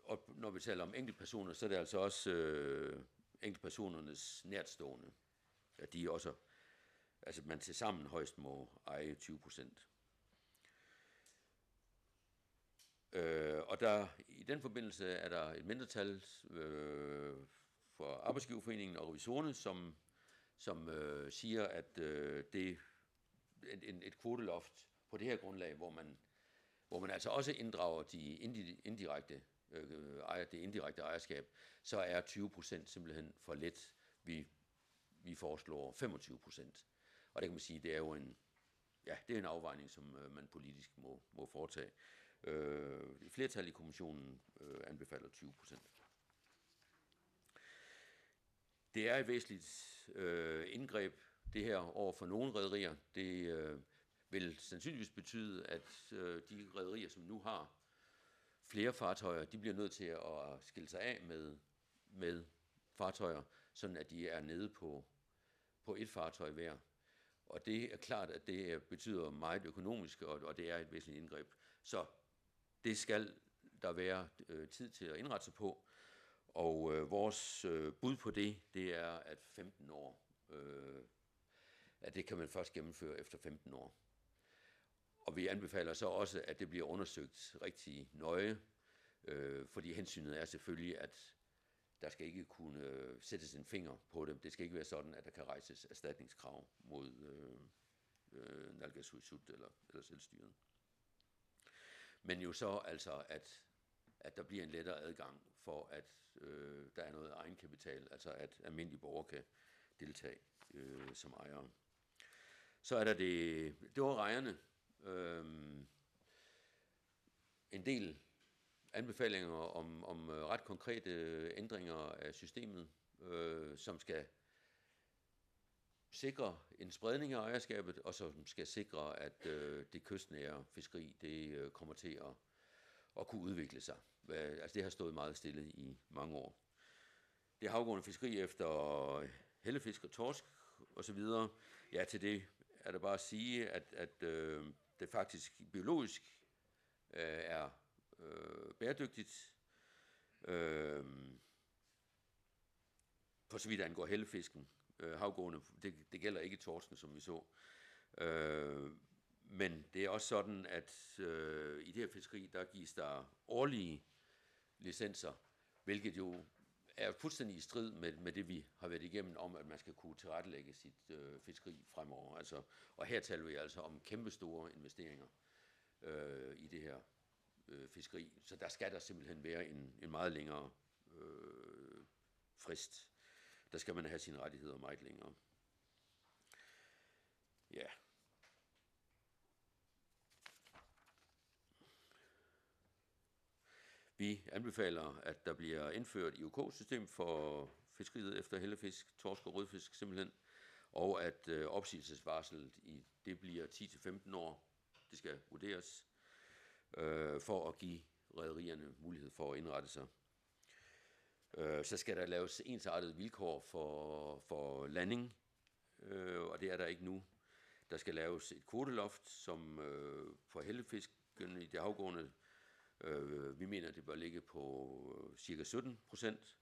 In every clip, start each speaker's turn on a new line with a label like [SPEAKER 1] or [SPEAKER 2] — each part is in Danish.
[SPEAKER 1] Og når vi taler om enkeltpersoner, så er det altså også enkeltpersonernes nærtstående, at de også, altså man til sammen højst må eje 20%. Og der, i den forbindelse er der et mindretal for Arbejdsgiverforeningen og revisorerne, som siger, at det et kvoteloft på det her grundlag, hvor man altså også inddrager de indirekte det indirekte ejerskab, så er 20% simpelthen for let. Vi foreslår 25%. Og det kan man sige, det er jo en afvejning, som man politisk må foretage. Flertal i kommissionen anbefaler 20%. Det er et væsentligt indgreb, det her over for nogle rederier. Det vil sandsynligvis betyde, at de rederier, som nu har flere fartøjer, de bliver nødt til at skille sig af med fartøjer, sådan at de er nede på et fartøj hver. Og det er klart, at det betyder meget økonomisk, og det er et væsentligt indgreb. Så det skal der være tid til at indrette sig på. Og vores bud på det er, at 15 år, at det kan man først gennemføre efter 15 år. Og vi anbefaler så også, at det bliver undersøgt rigtig nøje, fordi hensynet er selvfølgelig, at der skal ikke kunne sættes en finger på det. Det skal ikke være sådan, at der kan rejses erstatningskrav mod Naalakkersuisut eller selvstyret. Men jo så altså, at der bliver en lettere adgang for, at der er noget egenkapital, altså at almindelige borgere kan deltage som ejere. Så er der det var rejerne. En del anbefalinger om ret konkrete ændringer af systemet, som skal sikre en spredning af ejerskabet, og som skal sikre, at det kystnære fiskeri det kommer til at kunne udvikle sig. Altså det har stået meget stille i mange år. Det havgående fiskeri efter hellefisk og torsk osv. Ja, til det er der bare at sige, at det faktisk biologisk er bæredygtigt. På så vidt angår hellefisken, havgående, det gælder ikke torsken, som vi så. Men det er også sådan, at i det her fiskeri, der gives der årlige licenser, hvilket jo er fuldstændig i strid med det, vi har været igennem om, at man skal kunne tilrettelægge sit fiskeri fremover. Altså, og her taler vi altså om kæmpestore investeringer i det her fiskeri. Så der skal der simpelthen være en meget længere frist. Der skal man have sine rettigheder meget længere. Ja. Vi anbefaler, at der bliver indført IOK-system for fiskeriet efter hellefisk, torsk og rødfisk simpelthen, og at opsigelsesvarslet det bliver 10-15 år. Det skal vurderes for at give rederierne mulighed for at indrette sig. Så skal der laves ensartede vilkår for landing, og det er der ikke nu. Der skal laves et kvoteloft, som for hellefisken i det havgående, vi mener, det bør ligge på cirka 17%.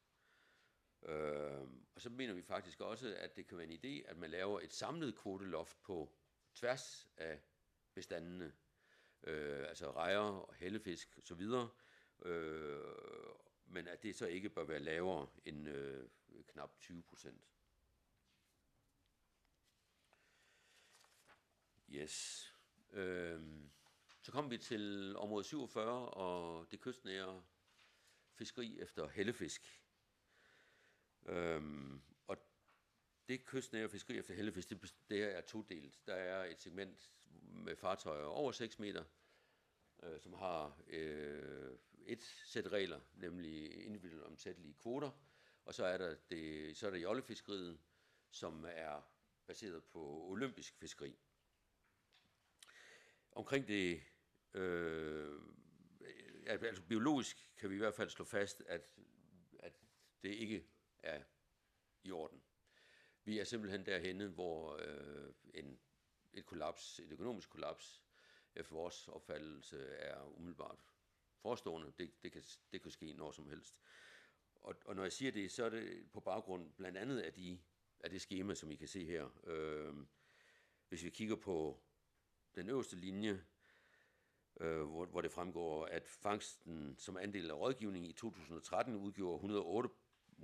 [SPEAKER 1] Og så mener vi faktisk også, at det kan være en idé, at man laver et samlet kvoteloft på tværs af bestandene, altså rejer og hellefisk osv., men at det så ikke bør være lavere end knap 20%. Yes. Så kommer vi til område 47 og det kystnære fiskeri efter hellefisk. Og det kystnære fiskeri efter hellefisk, det er todelt. Der er et segment med fartøjer over 6 meter, som har et sæt regler, nemlig individuelt omsættelige kvoter, og så er der jollefiskeriet, som er baseret på olympisk fiskeri. Omkring det, altså biologisk kan vi i hvert fald slå fast, at det ikke er i orden. Vi er simpelthen derhenne, hvor et økonomisk kollaps, efter vores opfattelse, er umiddelbart forestående. Det kan ske når som helst. Og når jeg siger det, så er det på baggrund blandt andet af det skema, som I kan se her. Hvis vi kigger på den øverste linje, hvor det fremgår, at fangsten som andel af rådgivning i 2013 udgjorde 109%,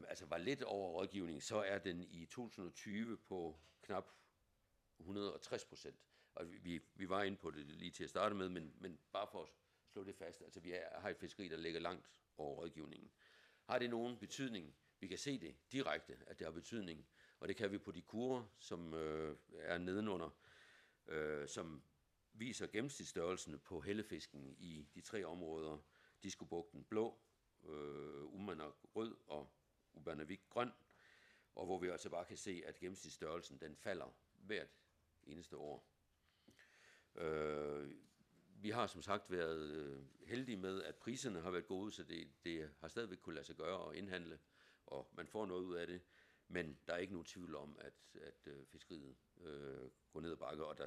[SPEAKER 1] altså var lidt over rådgivning, så er den i 2020 på knap 160%. Og vi var inde på det lige til at starte med, men bare for at slå det fast, altså vi har et fiskeri, der ligger langt over rådgivningen. Har det nogen betydning? Vi kan se det direkte, at det har betydning, og det kan vi på de kurver, som er nedenunder, som viser gennemsnitsstørrelsen på hellefisken i de 3 områder, Diskobugten blå, Uummannaq rød og Ubanavik grøn, og hvor vi altså bare kan se, at gennemsnitsstørrelsen den falder hvert eneste år. Vi har som sagt været heldige med, at priserne har været gode, så det har stadigvæk kunne lade sig gøre at indhandle, og man får noget ud af det, men der er ikke nogen tvivl om, at fiskeriet går ned ad bakke, og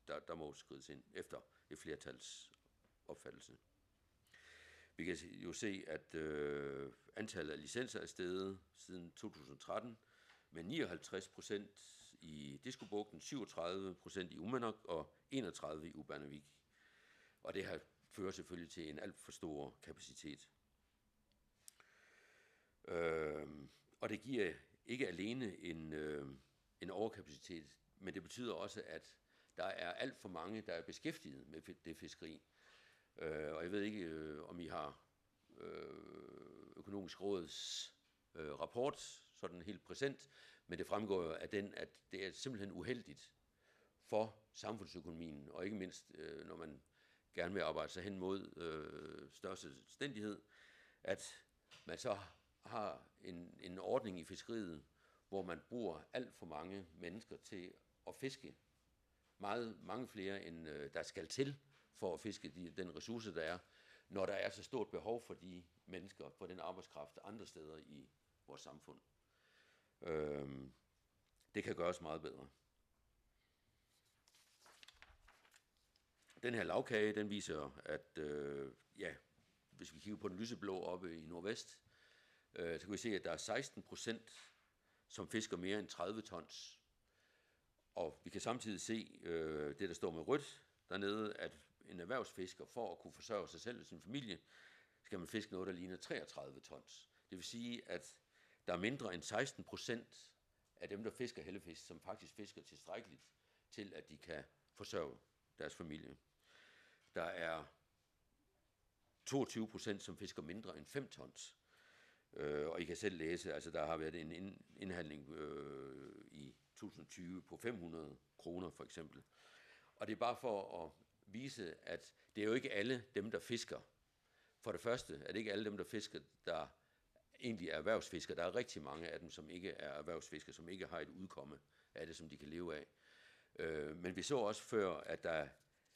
[SPEAKER 1] der må skrides ind efter et flertals opfattelse. Vi kan jo se, at antallet af licenser er steget siden 2013 med 59% i Diskobugten, 37% i Uummannaq og 31% i Ubanavik. Og det her fører selvfølgelig til en alt for stor kapacitet. Og det giver ikke alene en overkapacitet, men det betyder også, at der er alt for mange, der er beskæftiget med det fiskeri. Og jeg ved ikke, om I har Økonomisk Råds rapport, sådan helt præsent, men det fremgår jo af den, at det er simpelthen uheldigt for samfundsøkonomien, og ikke mindst, når man gerne vil arbejde sig hen mod større selvstændighed, at man så har en ordning i fiskeriet, hvor man bruger alt for mange mennesker til at fiske. Mange flere, end der skal til for at fiske den ressource, der er, når der er så stort behov for de mennesker, for den arbejdskraft andre steder i vores samfund. Det kan gøres meget bedre. Den her lagkage, den viser, at hvis vi kigger på den lyseblå oppe i nordvest, så kan vi se, at der er 16%, som fisker mere end 30 tons. Og vi kan samtidig se det, der står med rødt dernede, at en erhvervsfisker, for at kunne forsørge sig selv og sin familie, skal man fiske noget, der ligner 33 tons. Det vil sige, at der er mindre end 16% af dem, der fisker hellefisk, som faktisk fisker tilstrækkeligt til, at de kan forsørge deres familie. Der er 22%, som fisker mindre end 5 tons. Og I kan selv læse, altså der har været en indhandling i 2020 på 500 kroner for eksempel. Og det er bare for at vise, at det er jo ikke alle dem, der fisker. For det første er det ikke alle dem, der fisker, der egentlig er erhvervsfiskere. Der er rigtig mange af dem, som ikke er erhvervsfiskere, som ikke har et udkomme af det, som de kan leve af. Men vi så også før, at der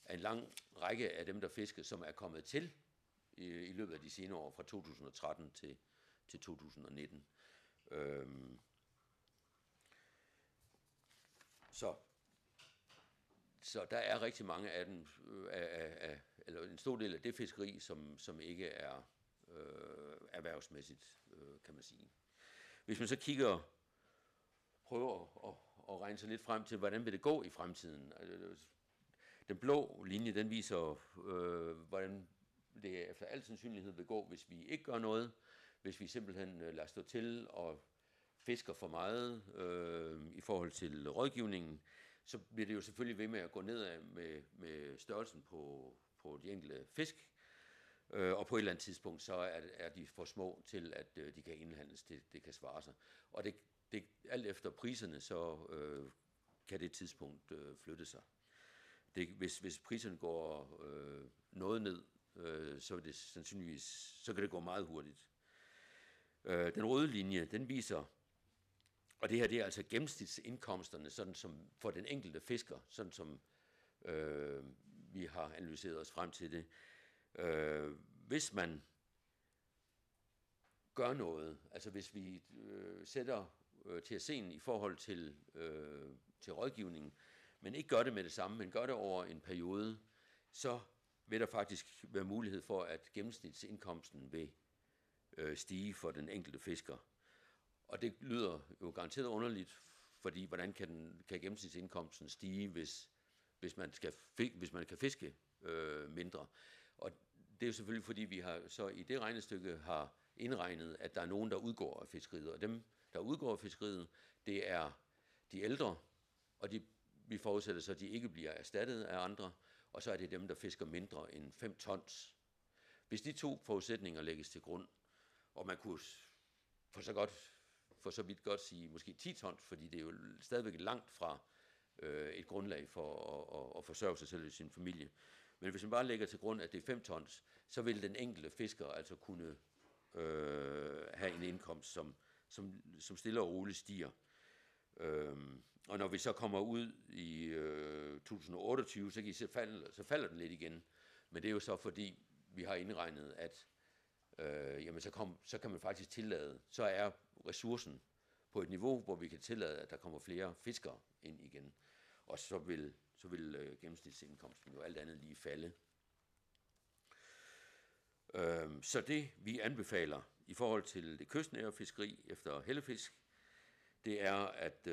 [SPEAKER 1] er en lang række af dem, der fisker, som er kommet til i løbet af de senere år, fra 2013 til 2019. Så der er rigtig mange af dem, eller en stor del af det fiskeri, som ikke er erhvervsmæssigt, kan man sige. Hvis man så prøver at regne sig lidt frem til, hvordan vil det gå i fremtiden. Den blå linje, den viser, hvordan det efter al sandsynlighed vil gå, hvis vi ikke gør noget, hvis vi simpelthen lader stå til og fisker for meget i forhold til rådgivningen, så bliver det jo selvfølgelig ved med at gå nedad med størrelsen på de enkelte fisk, og på et eller andet tidspunkt, så er de for små til, at de kan indhandles, det kan svare sig. Og det alt efter priserne, så kan det tidspunkt flytte sig. Hvis priserne går noget ned, så er det sandsynligvis, så kan det gå meget hurtigt. Den røde linje, den viser, og det her det er altså gennemsnitsindkomsterne, sådan som for den enkelte fisker, sådan som vi har analyseret os frem til det. Hvis man gør noget, altså hvis vi sætter TSC'en i forhold til rådgivningen, men ikke gør det med det samme, men gør det over en periode, så vil der faktisk være mulighed for, at gennemsnitsindkomsten vil stige for den enkelte fisker. Og det lyder jo garanteret underligt, fordi hvordan kan gennemsnitsindkomsten stige, hvis man kan fiske mindre? Og det er jo selvfølgelig, fordi vi har så i det regnestykke har indregnet, at der er nogen, der udgår af fiskeriet. Og dem, der udgår af fiskeriet, det er de ældre, og vi forudsætter så, at de ikke bliver erstattet af andre, og så er det dem, der fisker mindre end 5 tons. Hvis de to forudsætninger lægges til grund, og man kunne for så vidt godt sige måske 10 tons, fordi det er jo stadigvæk langt fra et grundlag for at forsørge sig selv og sin familie. Men hvis man bare lægger til grund, at det er 5 tons, så vil den enkelte fisker altså kunne have en indkomst, som stille og roligt stiger. Og når vi så kommer ud i 2028, så falder den lidt igen. Men det er jo så fordi, vi har indregnet, at så kan man faktisk tillade, så er ressourcen på et niveau, hvor vi kan tillade, at der kommer flere fiskere ind igen. Og så vil gennemsnitsindkomsten jo alt andet lige falde. Så det, vi anbefaler i forhold til det kystnære fiskeri efter hellefisk, det er, at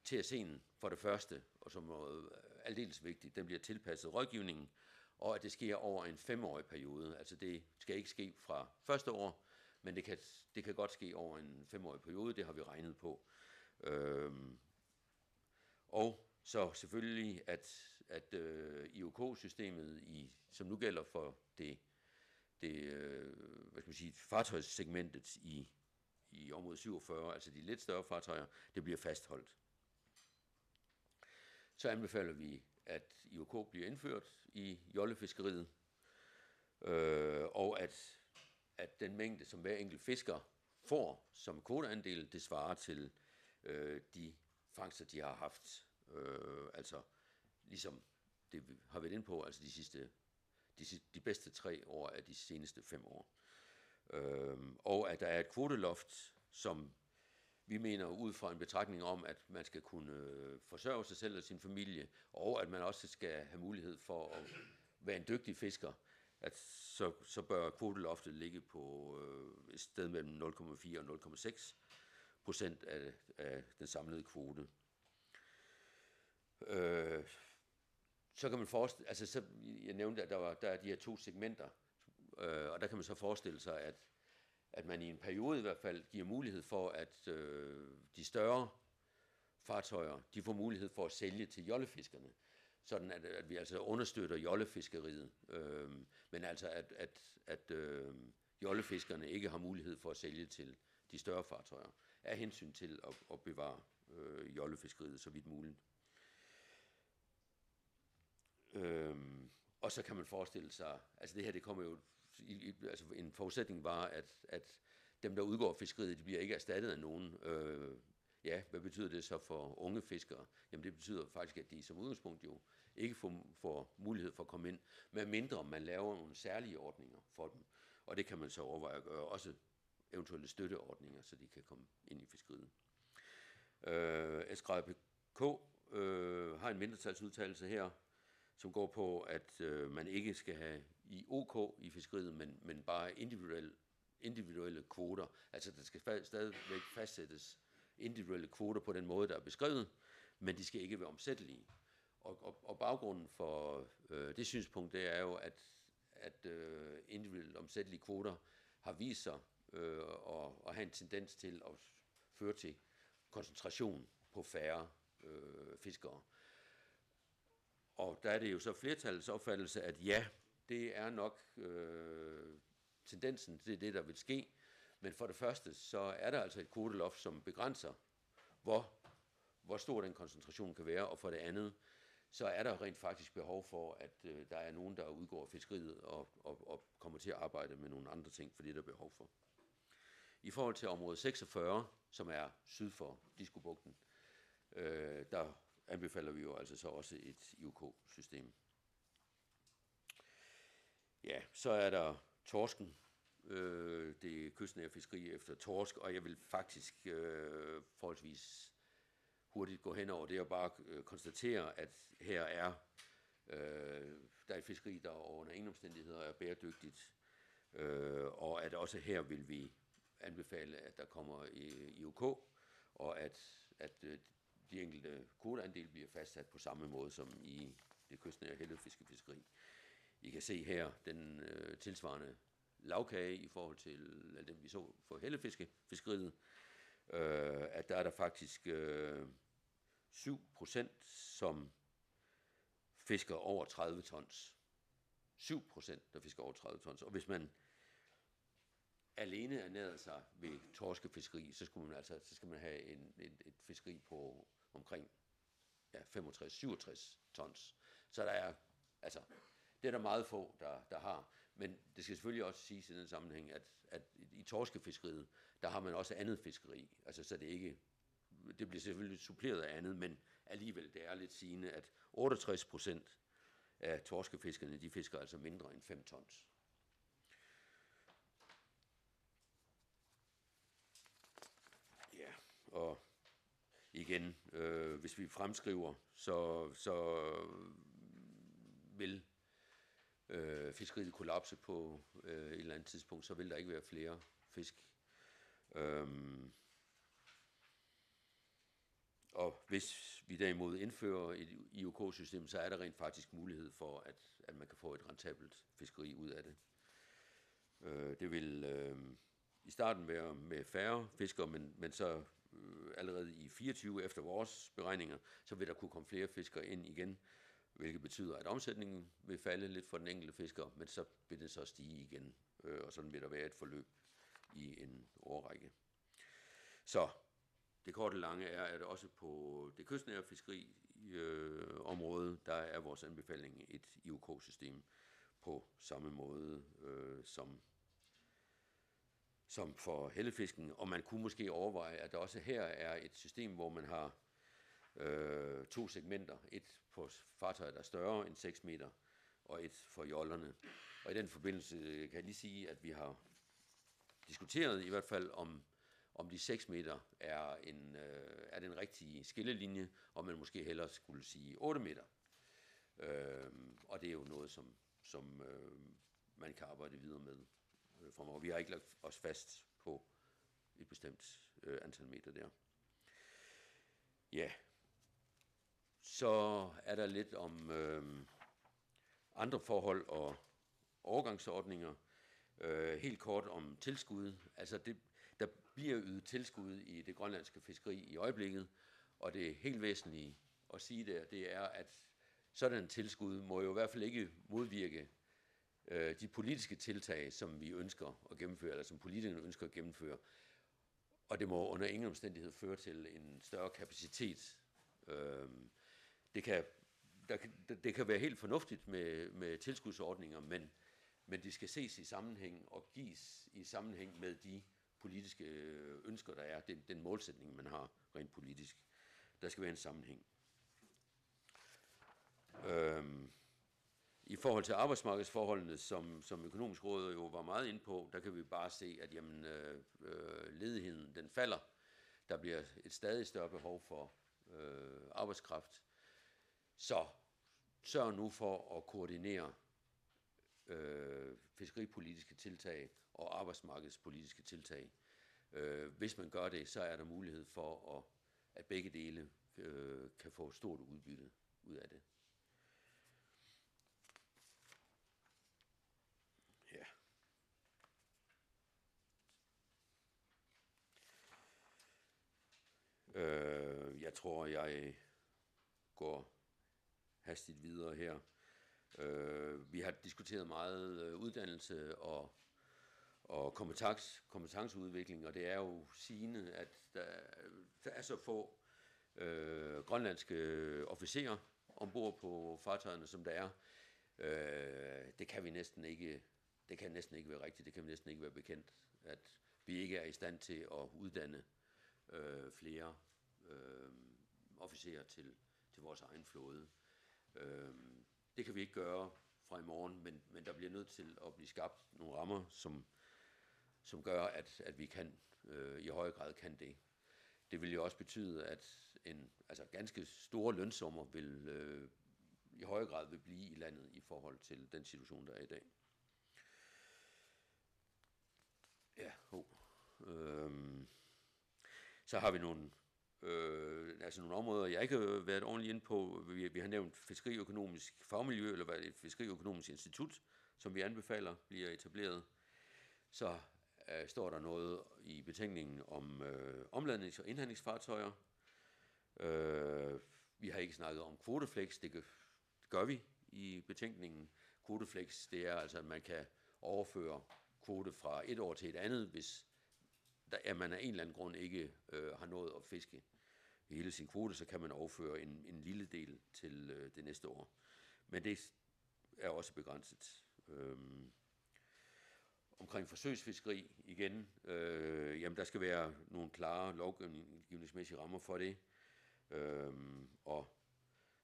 [SPEAKER 1] TSC'en for det første, og som er aldeles vigtigt, den bliver tilpasset rådgivningen, og at det sker over en 5-årig periode. Altså det skal ikke ske fra første år, men det kan godt ske over en 5-årig periode, det har vi regnet på. Og så selvfølgelig, at IOK-systemet, som nu gælder for fartøjssegmentet i område 47, altså de lidt større fartøjer, det bliver fastholdt. Så anbefaler vi, at IOK bliver indført i jollefiskeriet, og at den mængde, som hver enkelt fisker får som kvoteandel, det svarer til de fangster, de har haft. Altså ligesom det vi har været inde på, altså de bedste 3 år af de seneste 5 år. Og at der er et kvoteloft, som vi mener ud fra en betragtning om, at man skal kunne forsørge sig selv og sin familie, og at man også skal have mulighed for at være en dygtig fisker, at så bør kvoteloftet ligge på et sted mellem 0,4 og 0,6% af den samlede kvote. Så kan man forestille, altså jeg nævnte, at der er de her 2 segmenter, og der kan man så forestille sig, at man i en periode i hvert fald giver mulighed for, at de større fartøjer, de får mulighed for at sælge til jollefiskerne, sådan at vi altså understøtter jollefiskeriet, men altså at jollefiskerne ikke har mulighed for at sælge til de større fartøjer, af hensyn til at bevare jollefiskeriet så vidt muligt. Og så kan man forestille sig, altså det her, det kommer jo, altså en forudsætning var, at dem, der udgår fiskeriet, de bliver ikke erstattet af nogen. Ja, hvad betyder det så for unge fiskere? Jamen det betyder faktisk, at de som udgangspunkt jo ikke får mulighed for at komme ind, medmindre man laver nogle særlige ordninger for dem. Og det kan man så overveje at gøre, også eventuelle støtteordninger, så de kan komme ind i fiskeriet. SGRPK har en mindretalsudtalelse her, som går på, at man ikke skal have IOK i fiskeriet, men bare individuelle kvoter. Altså der skal stadigvæk fastsættes individuelle kvoter på den måde, der er beskrevet, men de skal ikke være omsættelige. Og baggrunden for det synspunkt, det er jo, at individuelle omsættelige kvoter har vist sig at have en tendens til at føre til koncentration på færre fiskere. Og der er det jo så flertallets opfattelse, at ja, det er nok tendensen, det er det, der vil ske. Men for det første, så er der altså et kvoteloft, som begrænser, hvor stor den koncentration kan være. Og for det andet, så er der rent faktisk behov for, at der er nogen, der udgår af fiskeriet og kommer til at arbejde med nogle andre ting, for det er der behov for. I forhold til område 46, som er syd for Diskobugten, der anbefaler vi jo altså så også et IOK-system. Ja, så er der torsken, det kystnære fiskeri efter torsk, og jeg vil faktisk forholdsvis hurtigt gå hen over det og bare konstatere, at her er der et fiskeri, der under ingen omstændigheder er bæredygtigt, og at også her vil vi anbefale, at der kommer IOK, og at de enkelte kvoteandele bliver fastsat på samme måde som i det kystnære hellefiskefiskeri. I kan se her den tilsvarende lavkage i forhold til dem, vi så for hellefiskefiskeriet, at der er der faktisk 7%, som fisker over 30 tons. 7%, der fisker over 30 tons. Og hvis man alene ernærede sig ved torskefiskeri, så skal man have et fiskeri på omkring 65-67 tons. Så der er, det er der meget få, der har. Men det skal selvfølgelig også siges i den sammenhæng, at i torskefiskeriet, der har man også andet fiskeri. Så det bliver selvfølgelig suppleret af andet, men alligevel, det er lidt sigende, at 68% af torskefiskerne, de fisker altså mindre end 5 tons. Ja, og igen, hvis vi fremskriver, så vil fiskeriet kollapse på et eller andet tidspunkt, så vil der ikke være flere fisk. Og hvis vi derimod indfører et IOK-system, så er der rent faktisk mulighed for, at man kan få et rentabelt fiskeri ud af det. Det vil i starten være med færre fiskere, men så allerede i 24 efter vores beregninger, så vil der kunne komme flere fiskere ind igen, hvilket betyder, at omsætningen vil falde lidt for den enkelte fisker, men så vil det så stige igen, og sådan vil der være et forløb i en årrække. Så det korte lange er, at også på det kystnære fiskeri område, der er vores anbefaling et IOK-system på samme måde som for hellefisken, og man kunne måske overveje, at der også her er et system, hvor man har 2 segmenter, et på fartøjer, der er større end 6 meter, og et for jollerne. Og i den forbindelse kan jeg lige sige, at vi har diskuteret i hvert fald, om de 6 meter er den rigtige skillelinje, og man måske hellere skulle sige 8 meter. Og det er jo noget, som man kan arbejde videre med fremover. Vi har ikke lagt os fast på et bestemt antal meter der. Ja, så er der lidt om andre forhold og overgangsordninger. Helt kort om tilskud. Der bliver ydet tilskud i det grønlandske fiskeri i øjeblikket, og det er helt væsentligt at sige det er, at sådan en tilskud må jo i hvert fald ikke modvirke de politiske tiltag, som vi ønsker at gennemføre, eller som politikerne ønsker at gennemføre. Og det må under ingen omstændighed føre til en større kapacitet. Det kan være helt fornuftigt med tilskudsordninger, men de skal ses i sammenhæng og gives i sammenhæng med de politiske ønsker, der er, den målsætning, man har rent politisk. Der skal være en sammenhæng. I forhold til arbejdsmarkedsforholdene, som Økonomisk Råd jo var meget inde på, der kan vi bare se, at ledigheden den falder. Der bliver et stadig større behov for arbejdskraft. Så sørg nu for at koordinere fiskeripolitiske tiltag og arbejdsmarkedspolitiske tiltag. Hvis man gør det, så er der mulighed for, at begge dele kan få stort udbytte ud af det. Ja. Jeg tror, jeg går hastigt videre her. Vi har diskuteret meget uddannelse og kompetenceudvikling, og det er jo sigende, at der er så få grønlandske officerer ombord på fartøjerne, som der er. Det kan næsten ikke være rigtigt, det kan vi næsten ikke være bekendt, at vi ikke er i stand til at uddanne flere officerer til vores egen flåde. Det kan vi ikke gøre fra i morgen, men der bliver nødt til at blive skabt nogle rammer, som gør, at vi i højere grad kan det. Det vil jo også betyde, at ganske store lønsummer vil i højere grad vil blive i landet i forhold til den situation, der er i dag. Ja, så har vi nogle områder, jeg ikke har været ordentligt inde på. Vi har nævnt fiskeriøkonomisk fagmiljø, eller et fiskeriøkonomisk institut, som vi anbefaler bliver etableret. Så står der noget i betænkningen om omladnings- og indhandlingsfartøjer. Vi har ikke snakket om kvoteflex, det gør vi i betænkningen. Kvoteflex, det er altså, at man kan overføre kvote fra et år til et andet, hvis man af en eller anden grund ikke har nået at fiske hele sin kvote, så kan man overføre en lille del til det næste år. Men det er også begrænset. Omkring forsøgsfiskeri igen, jamen der skal være nogle klare lovgivningsmæssige rammer for det. Og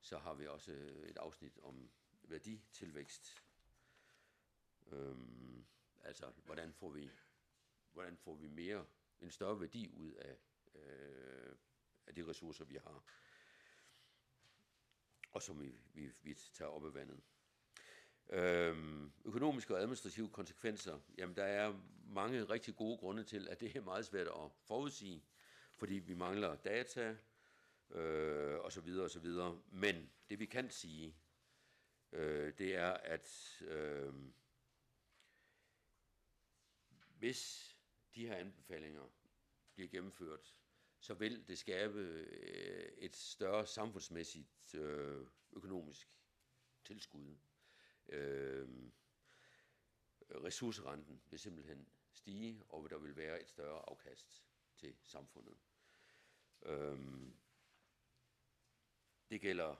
[SPEAKER 1] så har vi også et afsnit om værditilvækst. Altså, hvordan får vi mere, en større værdi ud af de ressourcer, vi har, og som vi tager op af vandet. Økonomiske og administrative konsekvenser, jamen der er mange rigtig gode grunde til, at det er meget svært at forudsige, fordi vi mangler data, og så videre og så videre. Men det vi kan sige, det er, at hvis de her anbefalinger bliver gennemført, så vil det skabe et større samfundsmæssigt økonomisk tilskud. Ressourcerenten vil simpelthen stige, og der vil være et større afkast til samfundet. Det gælder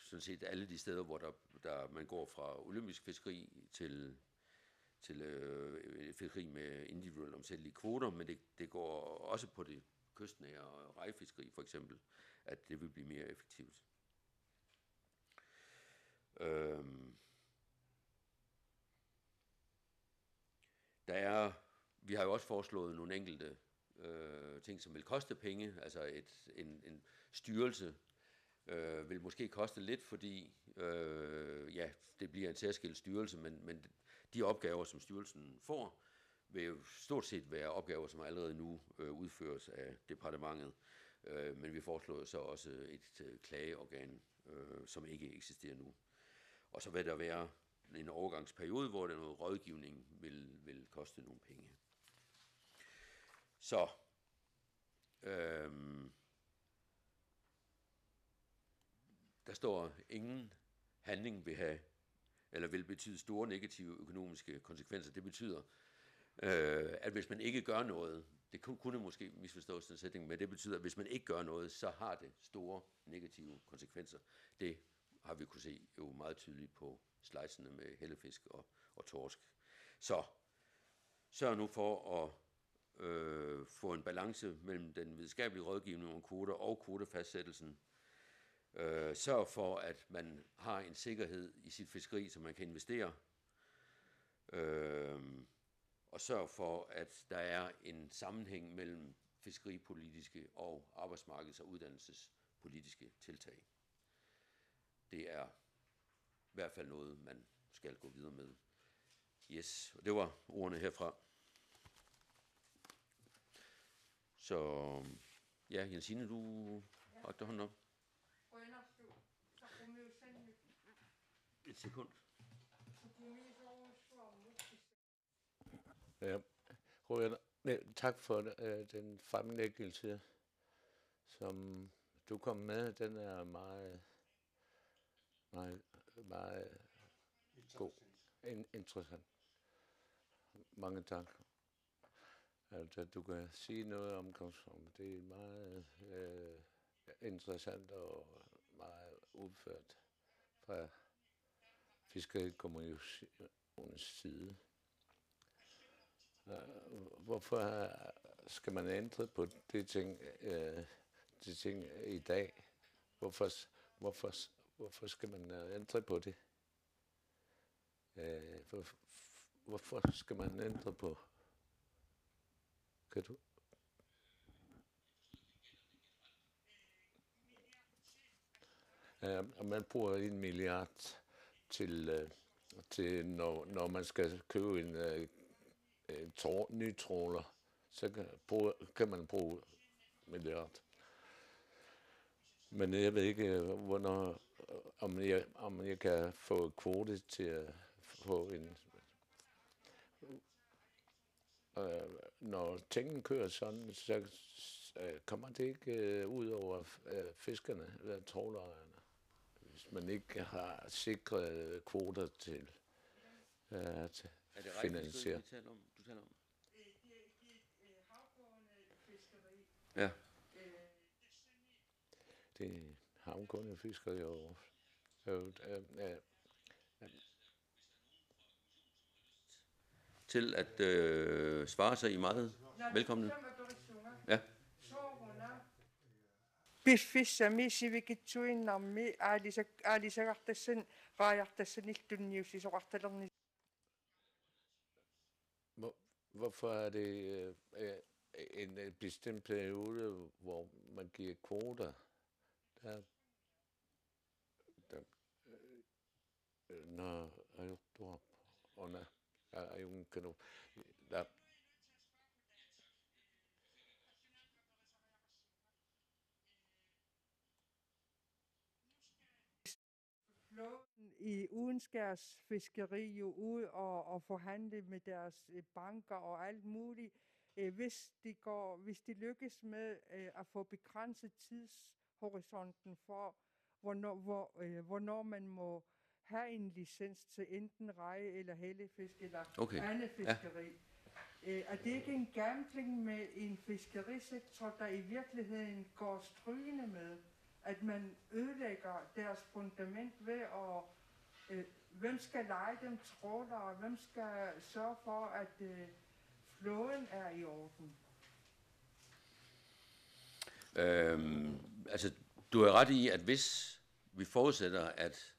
[SPEAKER 1] sådan set alle de steder, hvor man går fra olympisk fiskeri til fiskeri med individuelle omsættelige kvoter, men det går også på det kystnære rejfiskeri for eksempel, at det vil blive mere effektivt. Vi har jo også foreslået nogle enkelte ting, som vil koste penge, altså en styrelse vil måske koste lidt, fordi det bliver en særskilt styrelse, men de opgaver, som styrelsen får, vil jo stort set være opgaver, som allerede nu udføres af departementet. Men vi foreslår så også et klageorgan, som ikke eksisterer nu. Og så vil der være en overgangsperiode, hvor der noget rådgivning vil koste nogle penge. Så der står, ingen handling vil betyde store negative økonomiske konsekvenser. Det betyder, at hvis man ikke gør noget, det kunne måske misforstås den sætning, men det betyder, at hvis man ikke gør noget, så har det store negative konsekvenser. Det har vi kunne se jo meget tydeligt på slidesene med hellefisk og torsk. Så sørg nu for at få en balance mellem den videnskabelige rådgivning om kvoter og kvotefastsættelsen. Sørg for, at man har en sikkerhed i sit fiskeri, så man kan investere. Og sørg for, at der er en sammenhæng mellem fiskeripolitiske og arbejdsmarkeds- og uddannelsespolitiske tiltag. Det er i hvert fald noget, man skal gå videre med. Yes, og det var ordene herfra. Så ja, Jensine, du rakte hånden op. Et sekund.
[SPEAKER 2] Ja, tak for den fremlæggelse, som du kom med. Den er meget god. Interessant. Mange tak. Altså, du kan sige noget om konsum. Det er meget interessant og meget udført fra Fiskerikommissionens side. Hvorfor skal man ændre på de ting i dag? Hvorfor skal man ændre på det? Hvorfor skal man ændre på? Kan du? Og man bruger 1 milliard til når man skal købe en ny tråler, så kan man bruge 1 milliard. Men jeg ved ikke, hvornår, om jeg kan få kvote til at få en... Når tingene kører sådan, så kommer det ikke ud over fiskerne eller trawlerne, hvis man ikke har sikret kvoter til at finansiere.
[SPEAKER 1] Du taler om? Ja.
[SPEAKER 2] Det er havgående fiskeri og
[SPEAKER 1] til at svare sig i meget velkommen. Ja.
[SPEAKER 3] Piffissami sivikitsuinnarmi aalisaqartassan raajartassaniltunniussi soqartalerni.
[SPEAKER 2] Hvorfor er det en bestemt periode, hvor man giver kvoter? Når ajuttua on ajunkanu
[SPEAKER 3] I udenskærs fiskeri jo ud og forhandle med deres banker og alt muligt. Hvis de lykkes med at få begrænset tidshorisonten for, hvornår man må have en licens til enten reje eller hellefisk eller andet fiskeri. Er det ikke en gambling med en fiskerisektor, der i virkeligheden går strygende med, at man ødelægger deres fundament ved at hvem skal leje dem trawlere, hvem skal sørge for, at flåden er i orden?
[SPEAKER 1] Altså, du har ret i, at hvis vi forudsætter, at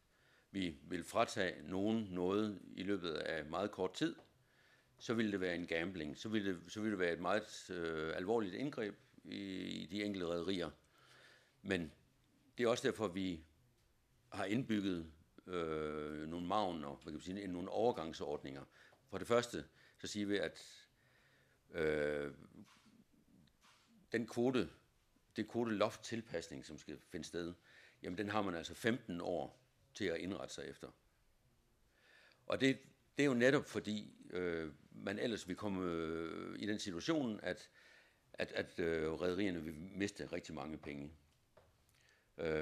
[SPEAKER 1] vi vil fratage nogen noget i løbet af meget kort tid, så vil det være en gambling. Så vil det være et meget alvorligt indgreb i de enkelte rederier. Men det er også derfor, vi har indbygget nogle marginer, hvad kan man sige, nogle overgangsordninger. For det første, så siger vi, at det kvoteloft tilpasning, som skal finde sted, jamen den har man altså 15 år til at indrette sig efter. Og det er jo netop fordi, man ellers vil komme i den situation, at rederierne vil miste rigtig mange penge.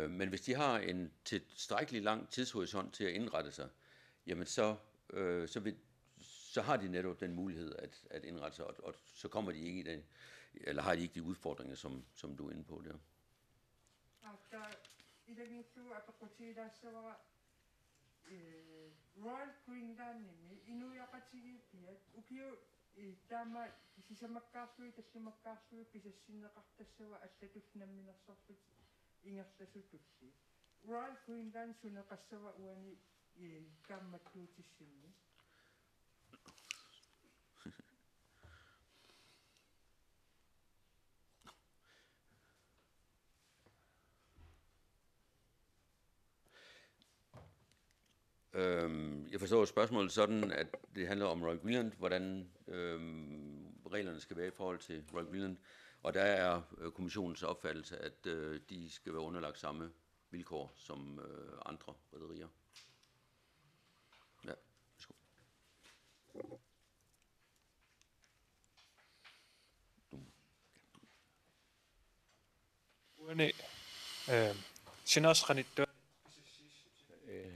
[SPEAKER 1] Men hvis de har en tilstrækkelig lang tidshorisont til at indrette sig, jamen så har de netop den mulighed at indrette sig, og så kommer de ikke i det, eller har de ikke de udfordringer, som du er inde på der.
[SPEAKER 3] Royal Greenland nimi inuyaqatigipiat ukiu tama sisamakkaarlui tassimakkaarlui pisassinneqartassava allatusnamminersorlut ingerlasutulli Royal Greenland suneqassava uani kammattuutissinni.
[SPEAKER 1] Jeg forstår spørgsmålet sådan, at det handler om Royal Greenland, hvordan reglerne skal være i forhold til Royal Greenland, og der er kommissionens opfattelse, at de skal være underlagt samme vilkår som andre rederier. Ja, værsgo.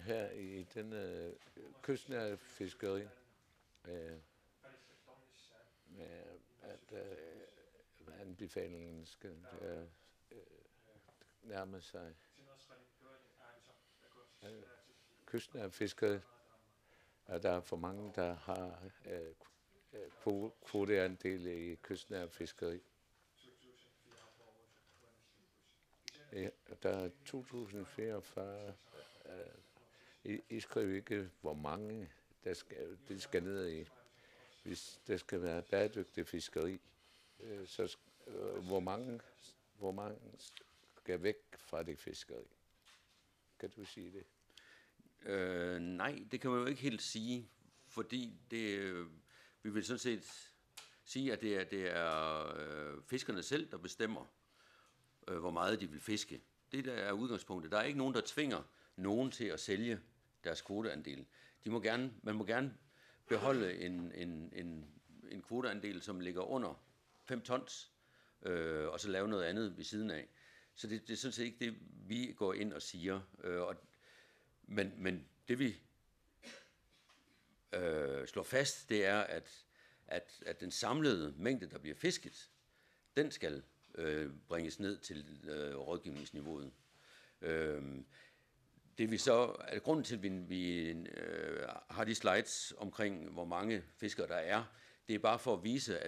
[SPEAKER 2] Her i denne kystnære fiskeri, at anbefalingen skal nærme sig kystnære fiskeri, at der er for mange, der har kvoteandel i kystnære fiskeri. Der er 2044. I skriver ikke, hvor mange det skal ned i. Hvis der skal være bæredygtig fiskeri, så hvor mange skal væk fra det fiskeri. Kan du sige det?
[SPEAKER 1] Nej, det kan man jo ikke helt sige, fordi vi vil sådan set sige, at det er fiskerne selv, der bestemmer, hvor meget de vil fiske. Det der er udgangspunktet. Der er ikke nogen, der tvinger nogen til at sælge deres kvoteandel. Man må gerne beholde en kvoteandel, som ligger under 5 tons, og så lave noget andet ved siden af. Så det er sådan set ikke det, vi går ind og siger. Men det vi slår fast, det er, at den samlede mængde, der bliver fisket, den skal bringes ned til rådgivningsniveauet. Det vi så, at grunden til, at vi har de slides omkring, hvor mange fiskere der er, det er bare for at vise,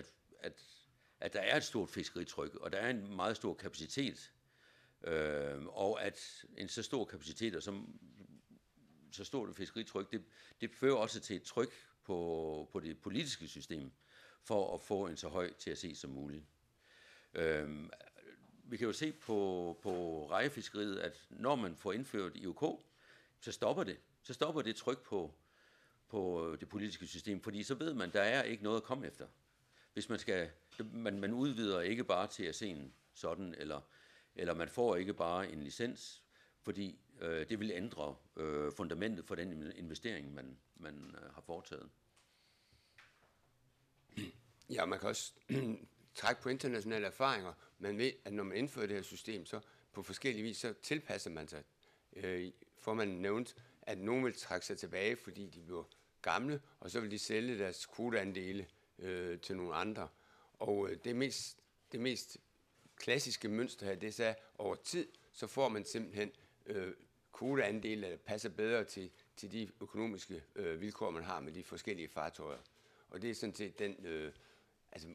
[SPEAKER 1] at der er et stort fiskeritryk, og der er en meget stor kapacitet, og at en så stor kapacitet og så stort et fiskeritryk, det fører også til et tryk på det politiske system, for at få en så høj TAC som muligt. Vi kan jo se på rejefiskeriet, at når man får indført IOK, så stopper det tryk på det politiske system, fordi så ved man, der er ikke noget at komme efter. Hvis man udvider ikke bare TAC'en sådan, eller man får ikke bare en licens, fordi det vil ændre fundamentet for den investering, man har foretaget.
[SPEAKER 4] Ja, man kan også trække på internationale erfaringer. Man ved, at når man indfører det her system, så på forskellige vis, så tilpasser man sig. Formanden nævnte, at nogen vil trække sig tilbage, fordi de bliver gamle, og så vil de sælge deres kvoteandele til nogle andre. Og det mest klassiske mønster her, det er, at over tid, så får man simpelthen kvoteandele, der passer bedre til de økonomiske vilkår, man har med de forskellige fartøjer. Og det er sådan set den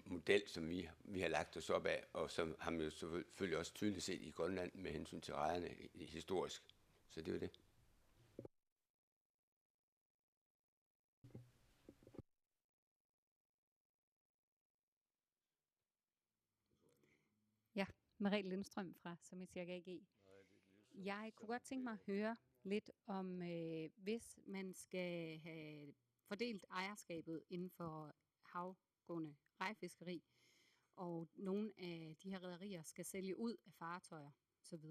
[SPEAKER 4] model, som vi har lagt os op af, og som har man jo selvfølgelig også tydeligt set i Grønland med hensyn til rejerne historisk. Så det er jo det.
[SPEAKER 5] Ja, Merete Lindstrøm fra Sommercirkel AG. Jeg kunne godt tænke mig at høre lidt om, hvis man skal have fordelt ejerskabet inden for havgående rejefiskeri, og nogle af de her rederier skal sælge ud af fartøjer osv.,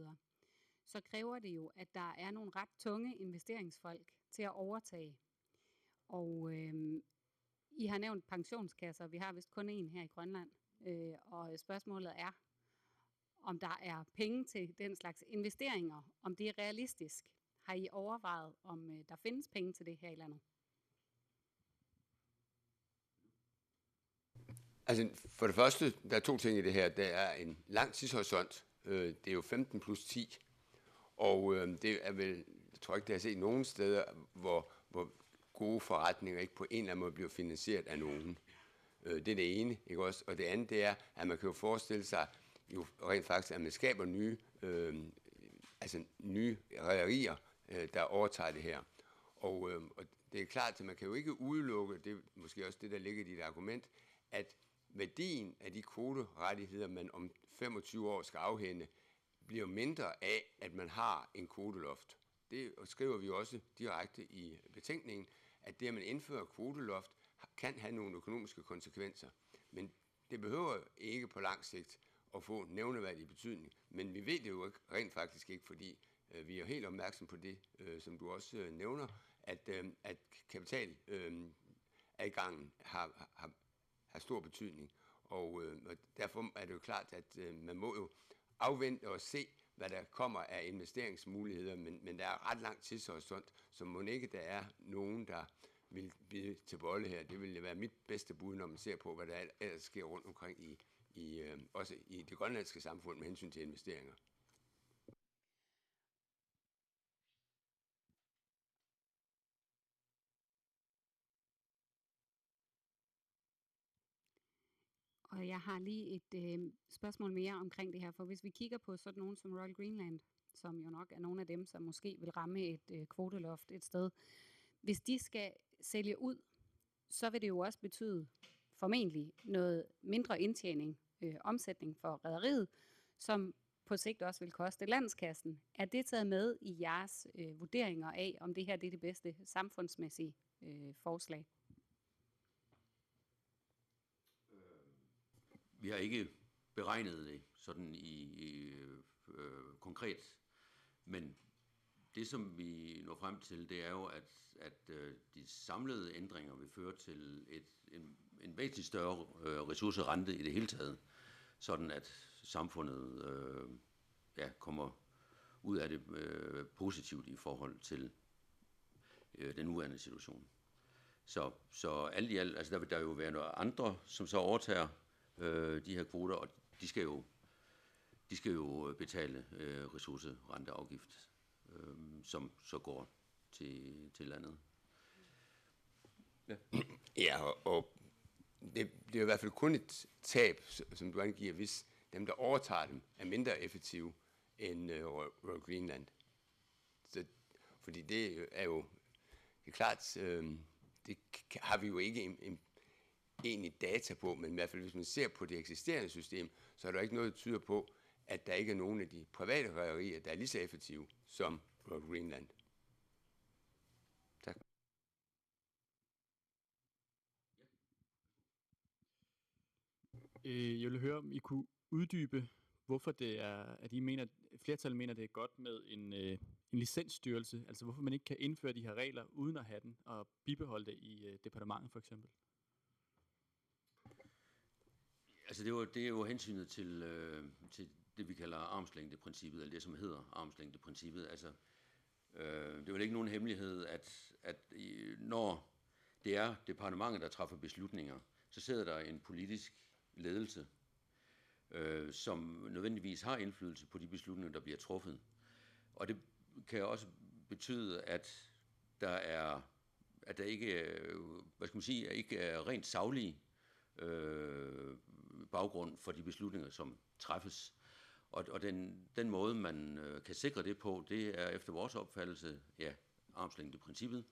[SPEAKER 5] så kræver det jo, at der er nogle ret tunge investeringsfolk til at overtage. Og I har nævnt pensionskasser, vi har vist kun én her i Grønland, og spørgsmålet er, om der er penge til den slags investeringer, om det er realistisk. Har I overvejet, om der findes penge til det her i landet?
[SPEAKER 4] Altså for det første, der er 2 ting i det her. Der er en lang tidshorisont. Det er jo 15 plus 10. Og det er vel, jeg tror ikke, det har set nogen steder, hvor gode forretninger ikke på en eller anden måde bliver finansieret af nogen. Det er det ene, ikke også? Og det andet, det er, at man kan jo forestille sig, jo rent faktisk, at man skaber nye rederier, der overtager det her. Og det er klart, at man kan jo ikke udelukke, det er måske også det, der ligger i dit argument, at værdien af de kvoterettigheder, man om 25 år skal afhænde, bliver mindre af, at man har en kvoteloft. Det skriver vi også direkte i betænkningen, at det, at man indfører kvoteloft, kan have nogle økonomiske konsekvenser. Men det behøver ikke på lang sigt at få nævneværdig betydning. Men vi ved det jo rent faktisk ikke, fordi vi er helt opmærksom på det, som du også nævner, at kapitaladgangen har stor betydning. Og derfor er det jo klart, at man må jo afvente og se, hvad der kommer af investeringsmuligheder, men der er ret lang tidshorisont, så må ikke der er nogen, der vil blive til bolle her. Det vil være mit bedste bud, når man ser på, hvad der ellers sker rundt omkring også i det grønlandske samfund med hensyn til investeringer.
[SPEAKER 5] Og jeg har lige et spørgsmål mere omkring det her, for hvis vi kigger på sådan nogen som Royal Greenland, som jo nok er nogle af dem, som måske vil ramme et kvoteloft et sted, hvis de skal sælge ud, så vil det jo også betyde formentlig noget mindre indtjening, omsætning for rederiet, som på sigt også vil koste landskassen. Er det taget med i jeres vurderinger af, om det her det er det bedste samfundsmæssige forslag?
[SPEAKER 1] Vi har ikke beregnet det sådan konkret, men det, som vi når frem til, det er jo, at de samlede ændringer vil føre til en væsentligt større ressourcerente i det hele taget, sådan at samfundet kommer ud af det positivt i forhold til den nuværende situation. Så alt i alt, altså der vil der jo være nogle andre, som så overtager de her kvoter, og de skal jo betale ressourcerenteafgift, som så går til landet. Ja.
[SPEAKER 4] Ja, og det bliver i hvert fald kun et tab, som du angiver, hvis dem, der overtager dem, er mindre effektive end Royal Greenland. Så, fordi det er jo, det er klart, det har vi jo ikke egentlig data på, men i hvert fald hvis man ser på det eksisterende system, så er der ikke noget, der tyder på, at der ikke er nogen af de private rederier, der er lige så effektive som Royal Greenland. Tak.
[SPEAKER 6] Jeg vil høre, om I kunne uddybe, hvorfor det er, at I mener, flertallet mener, det er godt med en licensstyrelse, altså hvorfor man ikke kan indføre de her regler uden at have den, og bibeholde det i departementet for eksempel.
[SPEAKER 1] Altså det er jo hensynet til det, vi kalder armslængdeprincippet, eller det, som hedder armslængdeprincippet. Altså, det er vel ikke nogen hemmelighed, at når det er departementet, der træffer beslutninger, så sidder der en politisk ledelse, som nødvendigvis har indflydelse på de beslutninger, der bliver truffet. Og det kan også betyde, at der ikke, hvad skal man sige, ikke er rent saglige baggrund for de beslutninger, som træffes. Og den måde, man kan sikre det på, det er efter vores opfattelse, armslængdeprincippet,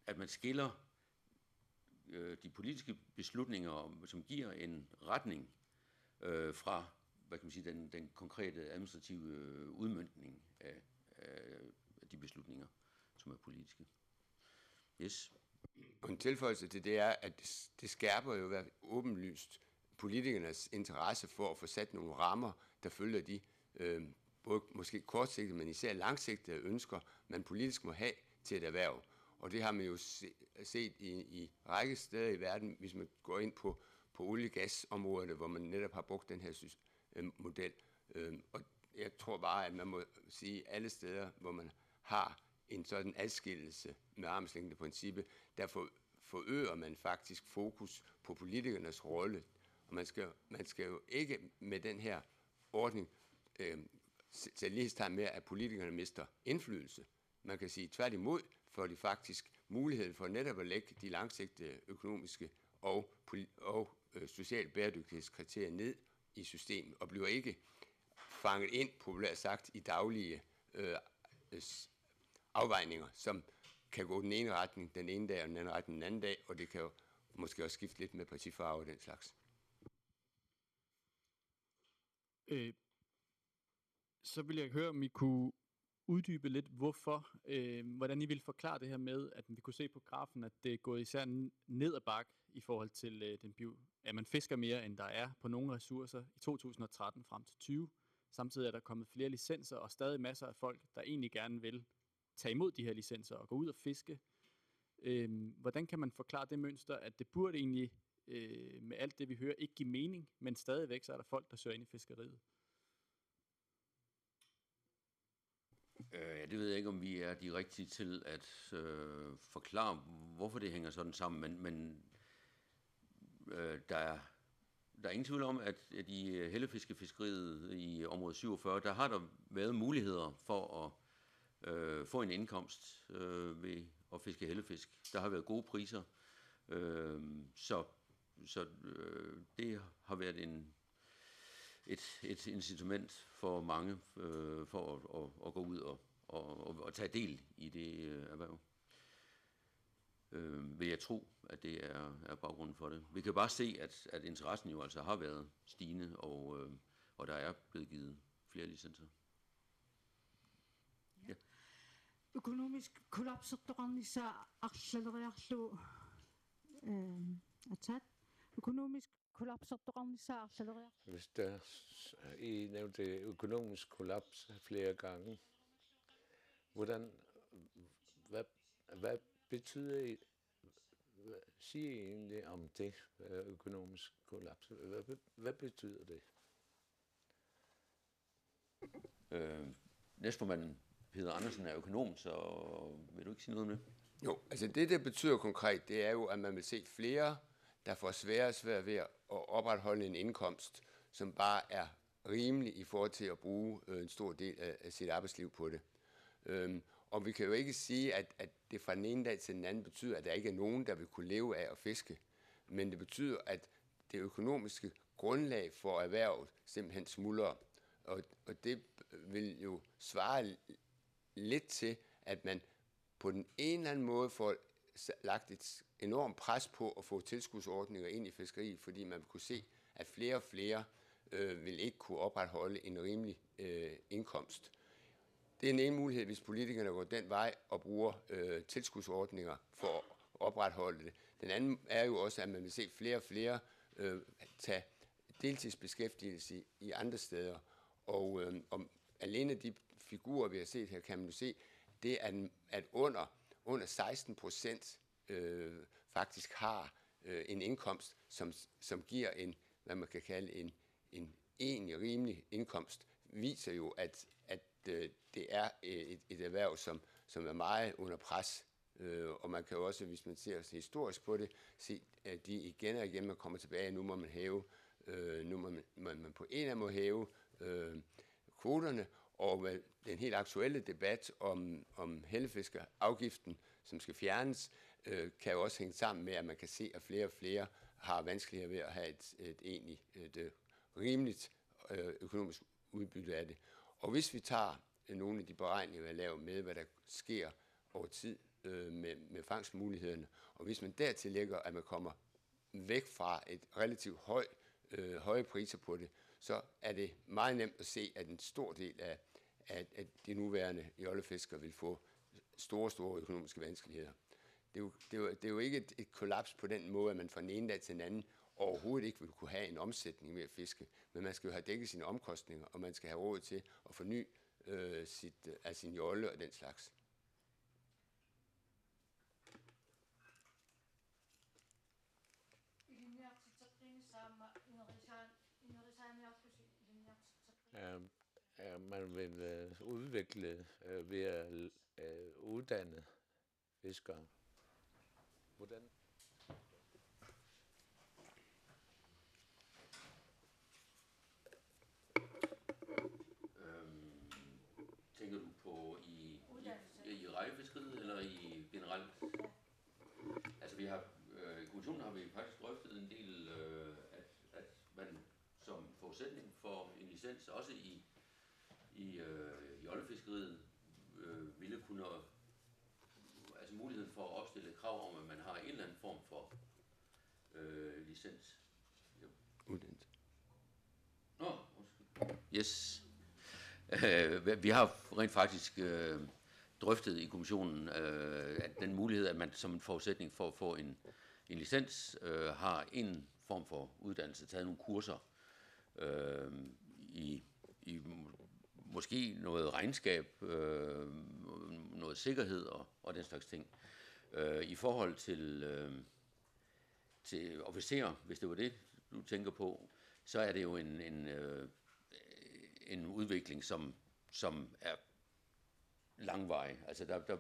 [SPEAKER 1] at man skiller de politiske beslutninger, som giver en retning fra, hvad kan man sige, den konkrete administrative udmøntning af de beslutninger, som er politiske. Yes.
[SPEAKER 4] Og en tilføjelse til det er, at det skærper jo åbenlyst politikernes interesse for at få sat nogle rammer, der følger de både måske kortsigtede, men især langsigtede ønsker, man politisk må have til et erhverv. Og det har man jo set i række steder i verden, hvis man går ind på olie-gas-området, hvor man netop har brugt den her model. Og jeg tror bare, at man må sige, alle steder, hvor man har en sådan adskillelse med armslængdeprincippet, der forøger man faktisk fokus på politikernes rolle. Og man skal jo ikke med den her ordning sætte lighedstegn med, at politikerne mister indflydelse. Man kan sige tværtimod, får de faktisk mulighed for netop at lægge de langsigtede økonomiske og sociale bæredygtighedskriterier ned i systemet, og bliver ikke fanget ind, populært sagt, i daglige afvejninger, som kan gå den ene retning den ene dag, og den anden retning den anden dag, og det kan jo måske også skifte lidt med partifarve og den slags.
[SPEAKER 6] Så vil jeg høre, om I kunne uddybe lidt, hvordan I vil forklare det her med, at vi kunne se på grafen, at det er gået især ned ad bakke i forhold til at man fisker mere, end der er på nogle ressourcer i 2013 frem til 20. Samtidig er der kommet flere licenser, og stadig masser af folk, der egentlig gerne vil tage imod de her licenser og gå ud og fiske. Hvordan kan man forklare det mønster, at det burde egentlig, med alt det vi hører, ikke give mening, men stadigvæk så er der folk, der søger ind i fiskeriet?
[SPEAKER 1] Det ved jeg ikke, om vi er de rigtige til at forklare, hvorfor det hænger sådan sammen, men der er ingen tvivl om, at i hellefiskefiskeriet i område 47, der har der været muligheder for at få en indkomst ved at fiske hellefisk. Der har været gode priser, så det har været et incitament for mange for at gå ud og tage del i det erhverv. Vil jeg tro, at det er baggrunden for det. Vi kan bare se, at interessen jo altså har været stigende, og der er blevet givet flere licenser.
[SPEAKER 7] Økonomisk kollapserdornissa arsaleriarlu atat. Økonomisk kollapserdornissa arsaleriarlu.
[SPEAKER 2] Hvis der I nævnte økonomisk kollaps flere gange, hvad betyder I, siger I egentlig om det økonomisk kollaps? Hvad betyder det?
[SPEAKER 1] Næstformanden Peder Andersen er økonom, så vil du ikke sige noget om det?
[SPEAKER 4] Jo, altså det betyder konkret, det er jo, at man vil se flere, der får sværere og sværere ved at opretholde en indkomst, som bare er rimelig i forhold til at bruge en stor del af sit arbejdsliv på det. Og vi kan jo ikke sige, at det fra den ene dag til den anden betyder, at der ikke er nogen, der vil kunne leve af at fiske. Men det betyder, at det økonomiske grundlag for erhvervet simpelthen smuldrer. Og det vil jo svare lidt til, at man på den ene eller anden måde får lagt et enormt pres på at få tilskudsordninger ind i fiskeri, fordi man kunne se, at flere og flere vil ikke kunne opretholde en rimelig indkomst. Det er en ene mulighed, hvis politikerne går den vej og bruger tilskudsordninger for at opretholde det. Den anden er jo også, at man vil se flere og flere tage deltidsbeskæftigelse i andre steder. Og alene de figurer, vi har set her, kan man jo se, det er, at under 16% faktisk har en indkomst, som giver en, hvad man kan kalde en egentlig rimelig indkomst, viser jo, at det er et erhverv, som er meget under pres. Og man kan jo også, hvis man ser historisk på det, se, at de igen og igen man kommer tilbage, nu må man hæve, nu må man på en eller anden måde hæve kvoterne, og den helt aktuelle debat om hellefiskerafgiften, som skal fjernes, kan jo også hænge sammen med, at man kan se, at flere og flere har vanskeligere ved at have et egentlig rimeligt økonomisk udbytte af det. Og hvis vi tager nogle af de beregninger, vi har lavet med, hvad der sker over tid med fangstmulighederne, og hvis man dertil lægger, at man kommer væk fra et relativt høje priser på det, så er det meget nemt at se, at en stor del af de nuværende jollefiskere vil få store økonomiske vanskeligheder. Det er jo ikke et kollaps på den måde, at man fra den ene dag til den anden overhovedet ikke vil kunne have en omsætning med at fiske, men man skal jo have dækket sine omkostninger, og man skal have råd til at forny sin jolle og den slags.
[SPEAKER 2] Man vil udvikle ved at uddanne fiskere. Hvordan?
[SPEAKER 1] Tænker du på i rejefiskeriet eller i generelt? Altså vi har i kommissionen har vi faktisk drøftet en del, at man som forudsætning for en licens, også i jollefiskeriet, ville kunne, altså muligheden for at opstille et krav om, at man har en eller anden form for licens.
[SPEAKER 4] Uddannelse.
[SPEAKER 1] Nå, yes. Vi har rent faktisk drøftet i kommissionen, at den mulighed, at man som en forudsætning for at få en licens, har en form for uddannelse, taget nogle kurser i måske noget regnskab, noget sikkerhed og den slags ting. I forhold til officerer, hvis det var det, du tænker på, så er det jo en udvikling, som er langvarig. Altså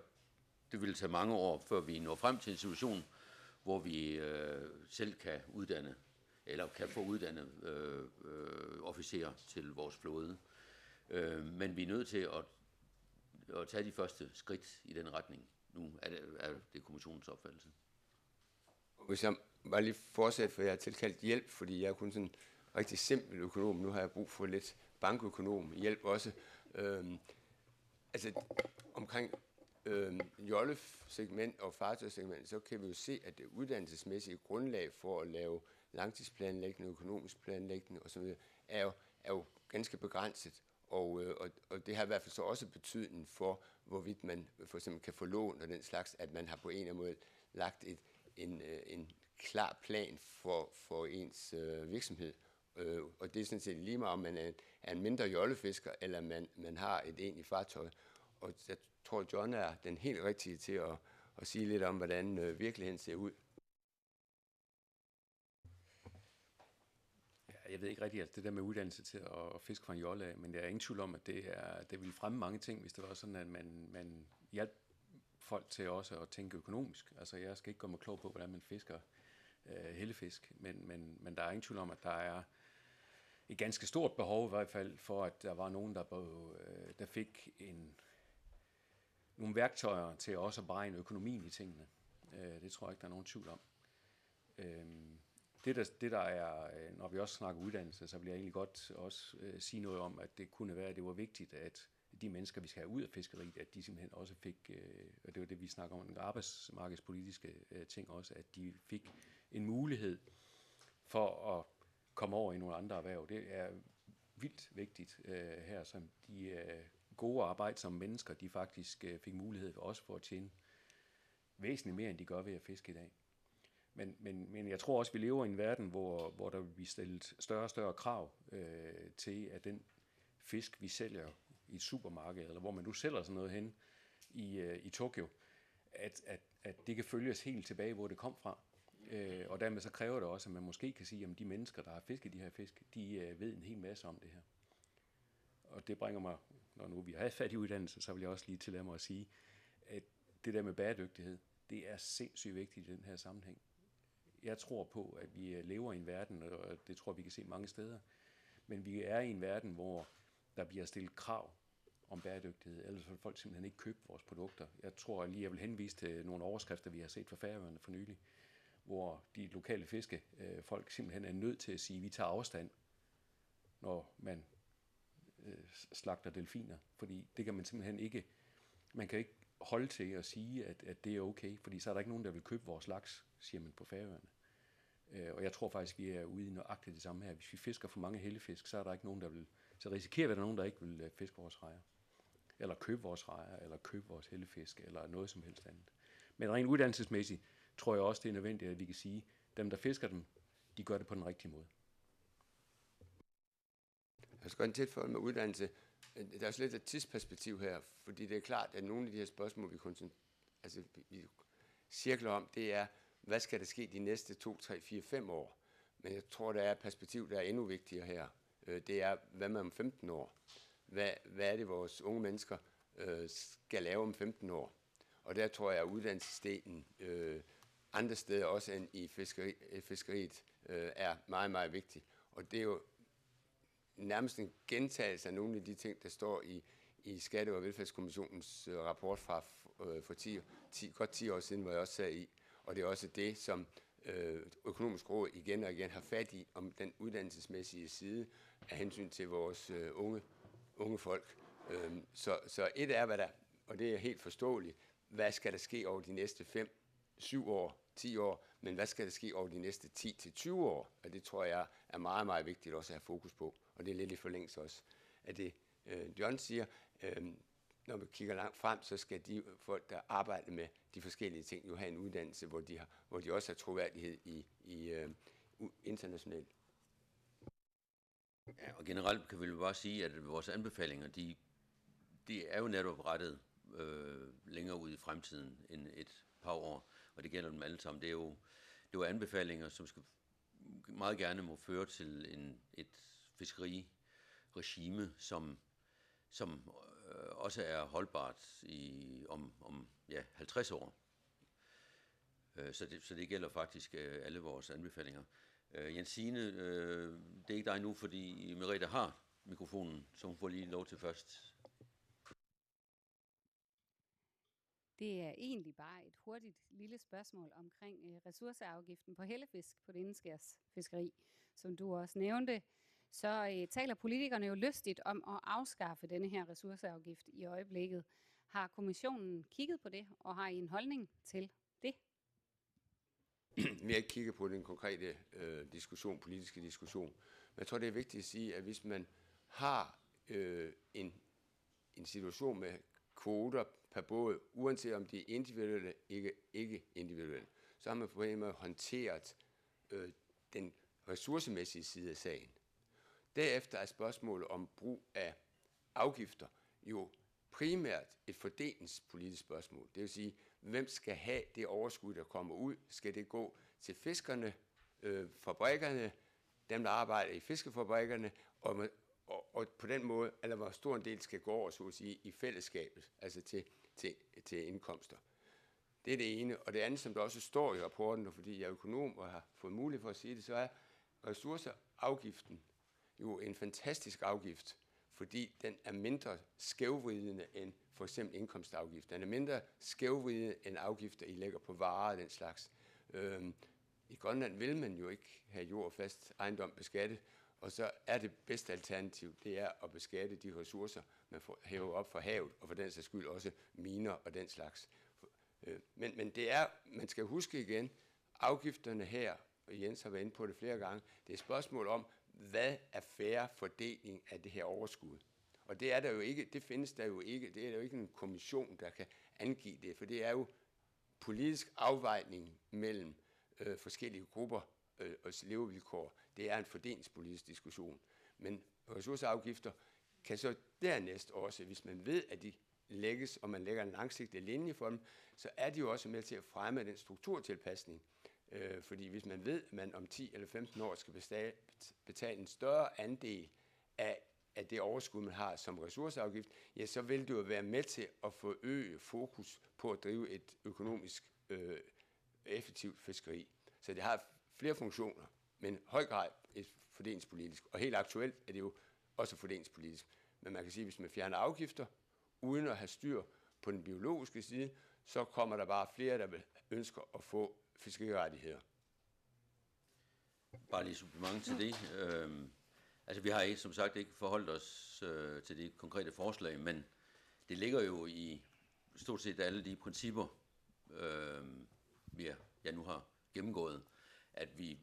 [SPEAKER 1] det vil tage mange år, før vi når frem til en situation, hvor vi selv kan uddanne, eller kan få uddannet officerer til vores flåde. Men vi er nødt til at tage de første skridt i den retning. Nu er det kommissionens opfattelse.
[SPEAKER 4] Hvis jeg bare lige fortsætter, for jeg har tilkaldt hjælp, fordi jeg er kun sådan en rigtig simpel økonom. Nu har jeg brug for lidt bankøkonom hjælp også. Altså omkring jollesegment og fartøjssegment, så kan vi jo se, at det uddannelsesmæssige grundlag for at lave langtidsplanlægning, økonomisk planlægning osv. er jo ganske begrænset. og det har i hvert fald så også betydning for, hvorvidt man for eksempel kan få lån og den slags, at man har på en eller anden måde lagt en klar plan for ens virksomhed. Og det er sådan set lige meget, om man er en mindre jollefisker, eller man har et egentligt fartøj. Og jeg tror, John er den helt rigtige til at sige lidt om, hvordan virkeligheden ser ud.
[SPEAKER 8] Jeg ved ikke rigtig, altså det der med uddannelse til at fiske fra en jolle af, men jeg er ingen tvivl om, at det vil fremme mange ting, hvis det var sådan, at man hjalp folk til også at tænke økonomisk. Altså jeg skal ikke gå mig klog på, hvordan man fisker hellefisk, men der er ingen tvivl om, at der er et ganske stort behov i hvert fald for, at der var nogen, der fik nogle værktøjer til også at beregne økonomien i tingene. Det tror jeg ikke, der er nogen tvivl om. Det der er, når vi også snakker uddannelse, så vil jeg egentlig godt også sige noget om, at det kunne være, at det var vigtigt, at de mennesker, vi skal have ud af fiskeriet, at de simpelthen også fik, og det var det, vi snakker om, arbejdsmarkedspolitiske ting også, at de fik en mulighed for at komme over i nogle andre erhverv. Det er vildt vigtigt her, som de gode og arbejdsomme mennesker, de faktisk fik mulighed også for at tjene væsentligt mere, end de gør ved at fiske i dag. Men jeg tror også, vi lever i en verden, hvor der vil blive stillet større og større krav til, at den fisk, vi sælger i et supermarked, eller hvor man nu sælger sådan noget hen i Tokyo, at det kan følges helt tilbage, hvor det kom fra. Og dermed så kræver det også, at man måske kan sige, at de mennesker, der har fisket de her fisk, de ved en hel masse om det her. Og det bringer mig, når nu vi har fat i uddannelse, så vil jeg også lige tillade mig at sige, at det der med bæredygtighed, det er sindssygt vigtigt i den her sammenhæng. Jeg tror på, at vi lever i en verden, og det tror vi kan se mange steder, men vi er i en verden, hvor der bliver stillet krav om bæredygtighed, ellers vil folk simpelthen ikke købe vores produkter. Jeg tror lige, jeg vil henvise til nogle overskrifter, vi har set fra Færøerne for nylig, hvor de lokale fiskefolk simpelthen er nødt til at sige, at vi tager afstand, når man slagter delfiner, fordi det kan man simpelthen ikke, man kan ikke holde til at sige, at det er okay, fordi så er der ikke nogen, der vil købe vores laks, siger man på Færøerne. Og jeg tror faktisk, vi er ude i nøjagtigt det samme her. Hvis vi fisker for mange hellefisk, så er der ikke nogen, der vil, så risikerer vi, at der er nogen, der ikke vil fiske vores rejer, eller købe vores rejer, eller købe vores hellefisk, eller noget som helst andet. Men rent uddannelsesmæssigt tror jeg også, det er nødvendigt, at vi kan sige, at dem, der fisker dem, de gør det på den rigtige måde.
[SPEAKER 4] Jeg skal godt tilføje med uddannelse. Der er også lidt et tidsperspektiv her, fordi det er klart, at nogle af de her spørgsmål, vi cirkler om, det er, hvad skal der ske de næste 2, 3, 4, 5 år? Men jeg tror, der er et perspektiv, der er endnu vigtigere her. Det er, hvad med om 15 år? Hvad er det, vores unge mennesker skal lave om 15 år? Og der tror jeg, at uddannelsesdelen andre steder også end i fiskeriet er meget, meget vigtig. Og det er jo nærmest en gentagelse af nogle af de ting, der står i Skatte- og Velfærdskommissionens rapport fra for godt 10 år siden, hvor jeg også sad i. Og det er også det, som Økonomisk Råd igen og igen har fat i, om den uddannelsesmæssige side af hensyn til vores unge folk. Så et er, hvad der, og det er helt forståeligt, hvad skal der ske over de næste 5, 7 år, 10 år, men hvad skal der ske over de næste 10-20 år? Og det tror jeg er meget, meget vigtigt også at have fokus på. Og det er lidt i forlængelse også af det, John siger. Når vi kigger langt frem, så skal de folk, der arbejder med de forskellige ting, jo have en uddannelse, hvor de også har troværdighed i internationalt.
[SPEAKER 1] Ja, og generelt kan vi jo bare sige, at vores anbefalinger, de er jo netop rettet længere ud i fremtiden end et par år, og det gælder dem alle sammen. Det er jo anbefalinger, som skal meget gerne må føre til et fiskeriregime, som også er holdbart om 50 år. Så det gælder faktisk alle vores anbefalinger. Jensine, det er ikke dig nu, fordi Merete har mikrofonen, så hun får lige lov til først.
[SPEAKER 5] Det er egentlig bare et hurtigt lille spørgsmål omkring ressourceafgiften på hellefisk på det indenskærs fiskeri. Som du også nævnte, så taler politikerne jo lystigt om at afskaffe denne her ressourceafgift i øjeblikket. Har kommissionen kigget på det, og har I en holdning til det?
[SPEAKER 4] Vi har ikke kigget på den konkrete politiske diskussion. Men jeg tror, det er vigtigt at sige, at hvis man har en situation med kvoter per båd, uanset om de er individuelle eller ikke individuelle, så har man på en måde håndteret den ressourcemæssige side af sagen. Derefter er spørgsmålet om brug af afgifter jo primært et fordelingspolitisk spørgsmål. Det vil sige, hvem skal have det overskud, der kommer ud? Skal det gå til fiskerne, fabrikkerne, dem, der arbejder i fiskefabrikkerne, og på den måde, eller hvor stor en del skal gå over, så at sige, i fællesskabet, altså til indkomster. Det er det ene. Og det andet, som der også står i rapporten, og fordi jeg er økonom og har fået mulighed for at sige det, så er ressourceafgiften jo en fantastisk afgift, fordi den er mindre skævvridende end for eksempel indkomstafgift. Den er mindre skævvridende end afgifter, I lægger på varer og den slags. I Grønland vil man jo ikke have jord og fast ejendom beskattet, og så er det bedste alternativ, det er at beskatte de ressourcer, man får hævet op fra havet, og for den sags skyld også miner og den slags. Men det er, man skal huske igen, afgifterne her, og Jens har været inde på det flere gange, det er et spørgsmål om, hvad er fair fordeling af det her overskud. Og det er der jo ikke, det findes der jo ikke, det er der jo ikke en kommission, der kan angive det, for det er jo politisk afvejning mellem forskellige grupper og levevilkår. Det er en fordelingspolitisk diskussion. Men ressourceafgifter kan så dernæst også, hvis man ved, at de lægges, og man lægger en langsigtet linje for dem, så er de jo også med til at fremme den strukturtilpasning. Fordi hvis man ved, at man om 10 eller 15 år skal betale en større andel af det overskud, man har som ressourceafgift, ja, så vil det jo være med til at forøge fokus på at drive et økonomisk effektivt fiskeri. Så det har flere funktioner, men i høj grad et fordelingspolitisk. Og helt aktuelt er det jo også fordelingspolitisk. Men man kan sige, at hvis man fjerner afgifter, uden at have styr på den biologiske side, så kommer der bare flere, der ønsker at få fiskerirettigheder.
[SPEAKER 1] Bare lige supplement til det. Altså vi har ikke, som sagt ikke forholdt os til de konkrete forslag, men det ligger jo i stort set alle de principper, jeg nu har gennemgået, at vi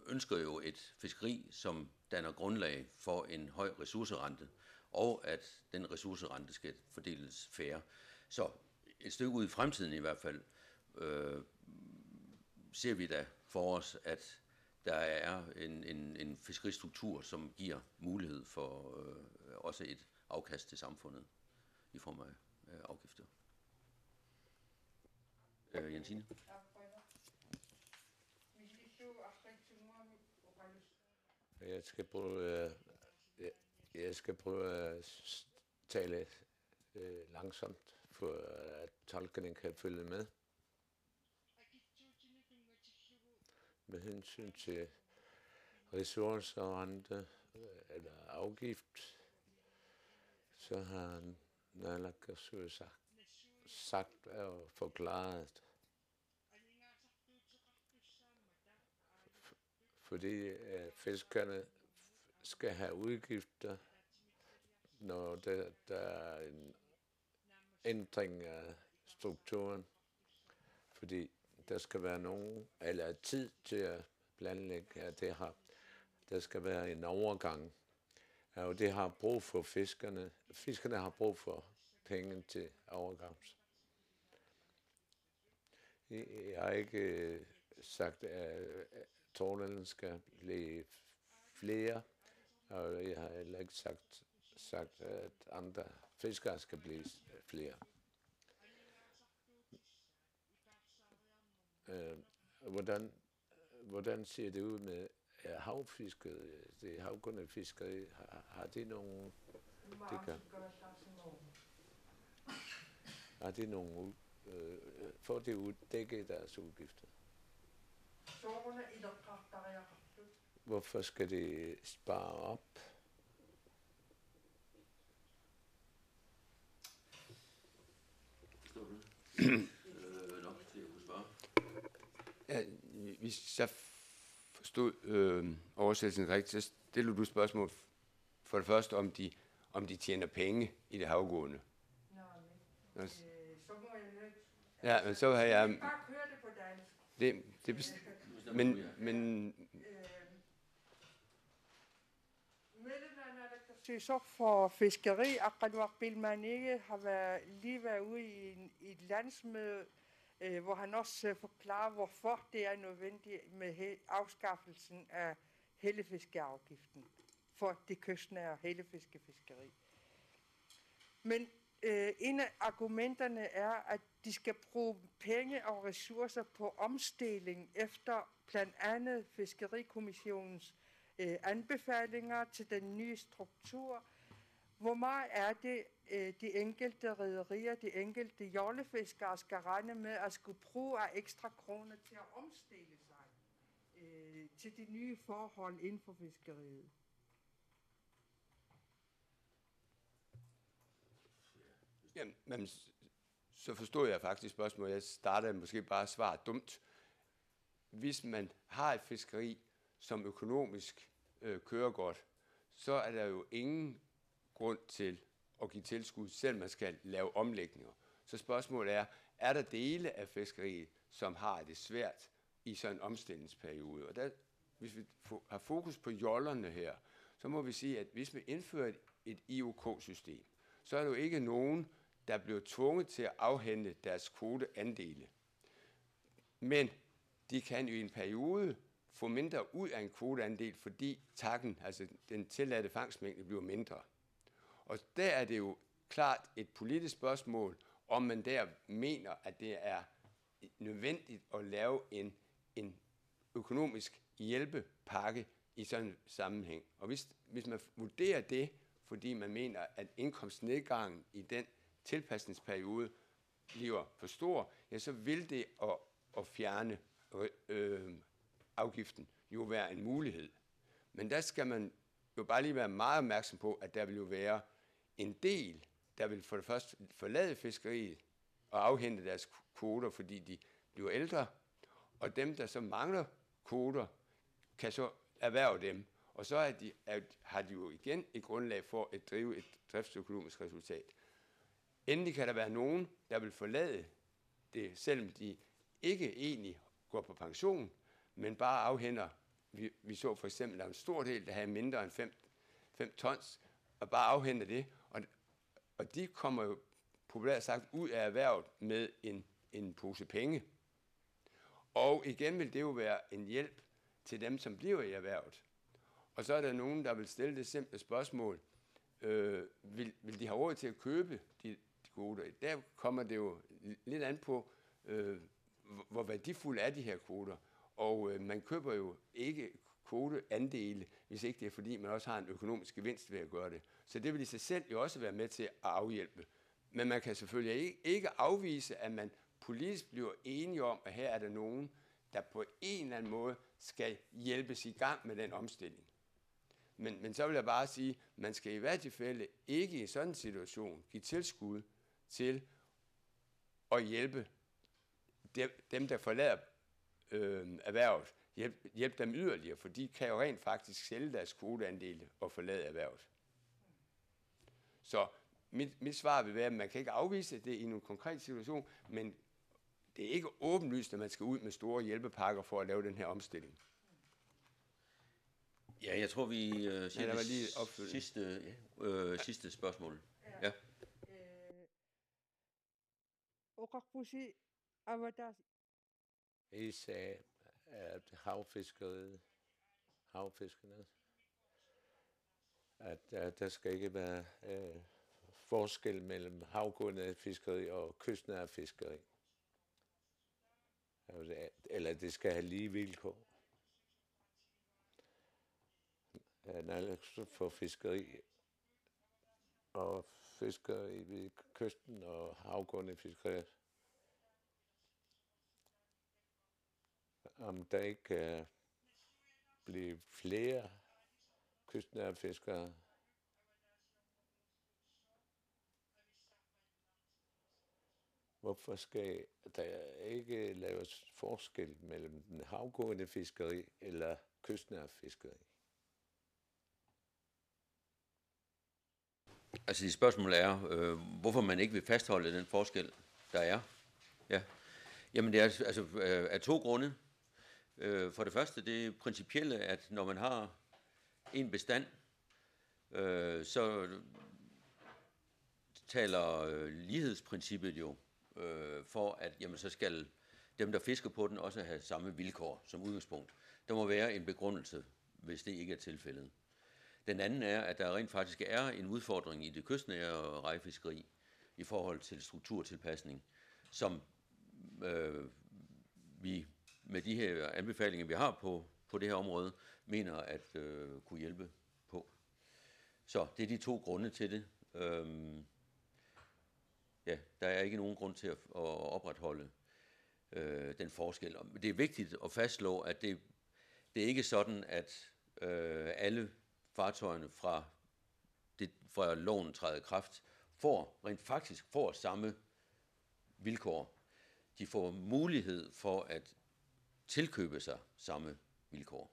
[SPEAKER 1] ønsker jo et fiskeri, som danner grundlag for en høj ressourcerente, og at den ressourcerente skal fordeles fair. Så et stykke ud i fremtiden i hvert fald, ser vi da for os, at der er en fiskeristruktur, som giver mulighed for også et afkast til samfundet i form af afgifter. Jensine?
[SPEAKER 2] Jeg skal prøve at tale langsomt, for at tolkene kan følge med. Med hensyn til ressourcerente eller afgift, så har naalakkersuit sagt og forklaret, fordi fiskerne skal have udgifter, når der er en ændring af strukturen, fordi der skal være nogen, eller tid til at planlægge, at der skal være en overgang, og det har brug for fiskerne. Fiskerne har brug for penge til overgangs. Jeg har ikke sagt, at trålerne skal blive flere, og jeg har heller ikke sagt, at andre fiskere skal blive flere. Hvordan ser det ud med havfisket, det havgående fiskeri? Har de nogle... Har de nogle... får de uddækket deres udgifter? Hvorfor skal de spare op?
[SPEAKER 4] Ja, hvis jeg forstod oversættelsen rigtigt, så stiller du spørgsmål for det første, om de tjener penge i det havgående.
[SPEAKER 3] Så må jeg nødt.
[SPEAKER 4] Ja, men så har jeg...
[SPEAKER 3] Jeg bare køre det på dansk.
[SPEAKER 4] Men
[SPEAKER 3] Medlemmerne af Så for fiskeri, Aqalwaq Bilmanege har lige været ude i et landsmøde, hvor han også forklarer, hvorfor det er nødvendigt med afskaffelsen af hellefiskeafgiften for det kystnære hellefiskefiskeri. Men en af argumenterne er, at de skal bruge penge og ressourcer på omstilling efter blandt andet Fiskerikommissionens anbefalinger til den nye struktur. Hvor meget er det, de enkelte rederier, de enkelte jollefiskere skal regne med at skulle bruge af ekstra kroner til at omstille sig til de nye forhold inden for fiskeriet?
[SPEAKER 4] Jamen, så forstod jeg faktisk spørgsmålet. Jeg startede måske bare at svare dumt. Hvis man har et fiskeri, som økonomisk kører godt, så er der jo ingen grund til at give tilskud, selv man skal lave omlægninger. Så spørgsmålet er der dele af fiskeriet, som har det svært i sådan en omstillingsperiode? Og der, hvis vi har fokus på jollerne her, så må vi sige, at hvis vi indfører et IOK-system, så er der jo ikke nogen, der bliver tvunget til at afhænde deres kvoteandele. Men de kan jo i en periode få mindre ud af en kvoteandel, fordi takken, altså den tilladte fangstmængde, bliver mindre. Og der er det jo klart et politisk spørgsmål, om man der mener, at det er nødvendigt at lave en økonomisk hjælpepakke i sådan en sammenhæng. Og hvis man vurderer det, fordi man mener, at indkomstnedgangen i den tilpasningsperiode bliver for stor, ja, så vil det at fjerne afgiften jo være en mulighed. Men der skal man jo bare lige være meget opmærksom på, at der vil jo være en del, der vil for det første forlade fiskeriet og afhente deres kvoter, fordi de bliver ældre, og dem, der så mangler kvoter, kan så erhverve dem. Og så har de jo igen et grundlag for at drive et driftsøkonomisk resultat. Endelig kan der være nogen, der vil forlade det, selvom de ikke egentlig går på pension, men bare afhænder. Vi så for eksempel, at en stor del, der havde mindre end 5 tons, og bare afhænder det. Og de kommer jo populært sagt ud af erhvervet med en pose penge. Og igen vil det jo være en hjælp til dem, som bliver i erhvervet. Og så er der nogen, der vil stille det simple spørgsmål. Vil de have råd til at købe de kvoter? Der kommer det jo lidt an på, hvor værdifulde er de her kvoter. Og man køber jo ikke kvoteandele, hvis ikke det er fordi, man også har en økonomisk gevinst ved at gøre det. Så det vil i sig selv jo også være med til at afhjælpe. Men man kan selvfølgelig ikke afvise, at man politisk bliver enige om, at her er der nogen, der på en eller anden måde skal hjælpes i gang med den omstilling. Men så vil jeg bare sige, at man skal i hvert tilfælde ikke i sådan en situation give tilskud til at hjælpe dem, der forlader erhvervet, hjælpe dem yderligere, for de kan jo rent faktisk sælge deres kvoteandele og forlade erhvervet. Så mit svar vil være, at man kan ikke afvise det i en konkret situation, men det er ikke åbenlyst, at man skal ud med store hjælpepakker for at lave den her omstilling.
[SPEAKER 1] Ja, jeg tror, vi siger sidste spørgsmål. Ja.
[SPEAKER 2] I sagde, at havfiskerne, at der skal ikke være forskel mellem havgående fiskeri og kystnære fiskeri. Eller det skal have lige vilkår. For fiskeri og fiskeri ved kysten og havgående fiskeri. Om der ikke kan blive flere kystnære fiskere. Hvorfor skal der ikke laves forskel mellem den havgående fiskeri eller kystnære fiskeri?
[SPEAKER 1] Altså, spørgsmålet er, hvorfor man ikke vil fastholde den forskel, der er. Ja. Jamen, det er altså af to grunde. For det første, det principielle, at når man har en bestand, så taler lighedsprincippet jo for, at jamen, så skal dem, der fisker på den, også have samme vilkår som udgangspunkt. Der må være en begrundelse, hvis det ikke er tilfældet. Den anden er, at der rent faktisk er en udfordring i det kystnære rejefiskeri i forhold til strukturtilpasning, som vi med de her anbefalinger, vi har på det her område, mener at kunne hjælpe på. Så det er de to grunde til det. Ja, der er ikke nogen grund til at opretholde den forskel. Det er vigtigt at fastslå, at det er ikke sådan, at alle fartøjerne fra loven træder i kraft, rent faktisk får samme vilkår. De får mulighed for at tilkøbe sig samme vilkår.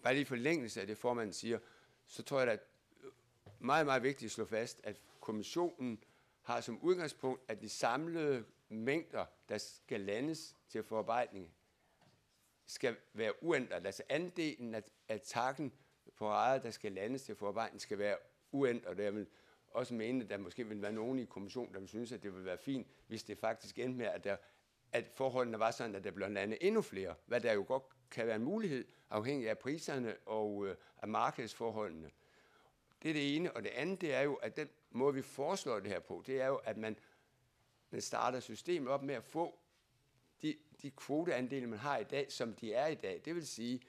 [SPEAKER 4] Bare lige forlængelse af det, formanden siger, så tror jeg, at det er meget, meget vigtigt at slå fast, at kommissionen har som udgangspunkt, at de samlede mængder, der skal landes til forarbejdning, skal være uændret. Altså andelen af takken på rejer, der skal landes til forarbejdning, skal være uændret. Jeg vil også mene, at der måske vil være nogen i kommissionen, der vil synes, at det vil være fint, hvis det faktisk endte med, at forholdene var sådan, at der blev landet endnu flere, hvad der jo godt kan være en mulighed, afhængig af priserne og af markedsforholdene. Det er det ene. Og det andet, det er jo, at den måde, vi foreslår det her på, det er jo, at man starter systemet op med at få de kvoteandele, man har i dag, som de er i dag. Det vil sige,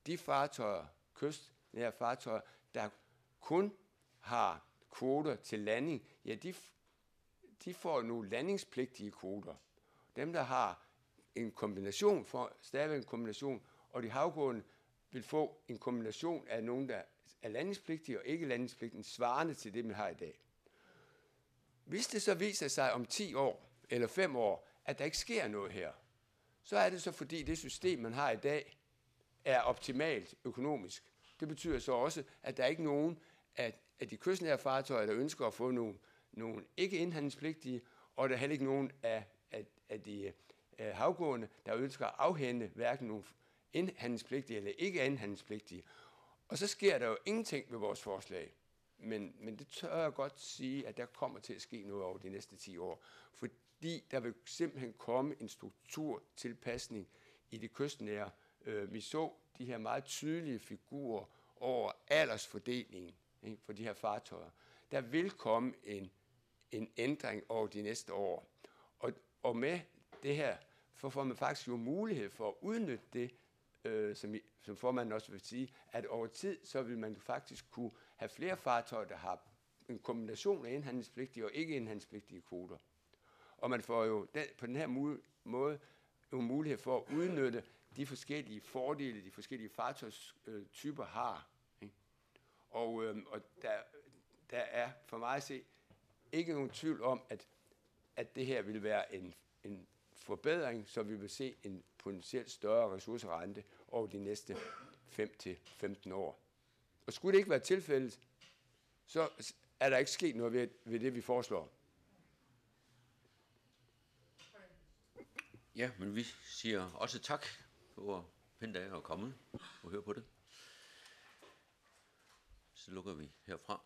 [SPEAKER 4] de fartøjer, kystnære fartøjer, der kun har kvoter til landing, ja, de får nogle landingspligtige kvoter. Dem, der har en kombination, får stadigvæk en kombination, og de havgående vil få en kombination af nogen, der er landingspligtige og ikke landingspligtige, svarende til det, man har i dag. Hvis det så viser sig om 10 år eller 5 år, at der ikke sker noget her, så er det så, fordi det system, man har i dag, er optimalt økonomisk. Det betyder så også, at der er ikke nogen af de kystnære fartøjer, der ønsker at få nogle ikke indhandlingspligtige, og der er heller ikke nogen af de havgående, der ønsker at afhænde hverken nogle indhandlingspligtige eller ikke indhandlingspligtige. Og så sker der jo ingenting ved vores forslag. Men det tør jeg godt sige, at der kommer til at ske noget over de næste 10 år. Fordi der vil simpelthen komme en strukturtilpasning i det kystnære. Vi så de her meget tydelige figurer over aldersfordelingen for de her fartøjer. Der vil komme en ændring over de næste år. Og med det her, så får man faktisk jo mulighed for at udnytte det, som formanden også vil sige, at over tid, så vil man faktisk kunne have flere fartøjer, der har en kombination af indhandlingspligtige og ikke indhandlingspligtige kvoter. Og man får jo på den her måde jo mulighed for at udnytte de forskellige fordele, de forskellige fartøjstyper har. Ikke? Og der er for mig at se ikke nogen tvivl om, at det her vil være en forbedring, så vi vil se en potentielt større ressourcerente over de næste 5-15 år. Og skulle det ikke være tilfældet, så er der ikke sket noget ved det, vi foreslår.
[SPEAKER 1] Ja, men vi siger også tak for pænt af at komme og høre på det. Så lukker vi herfra.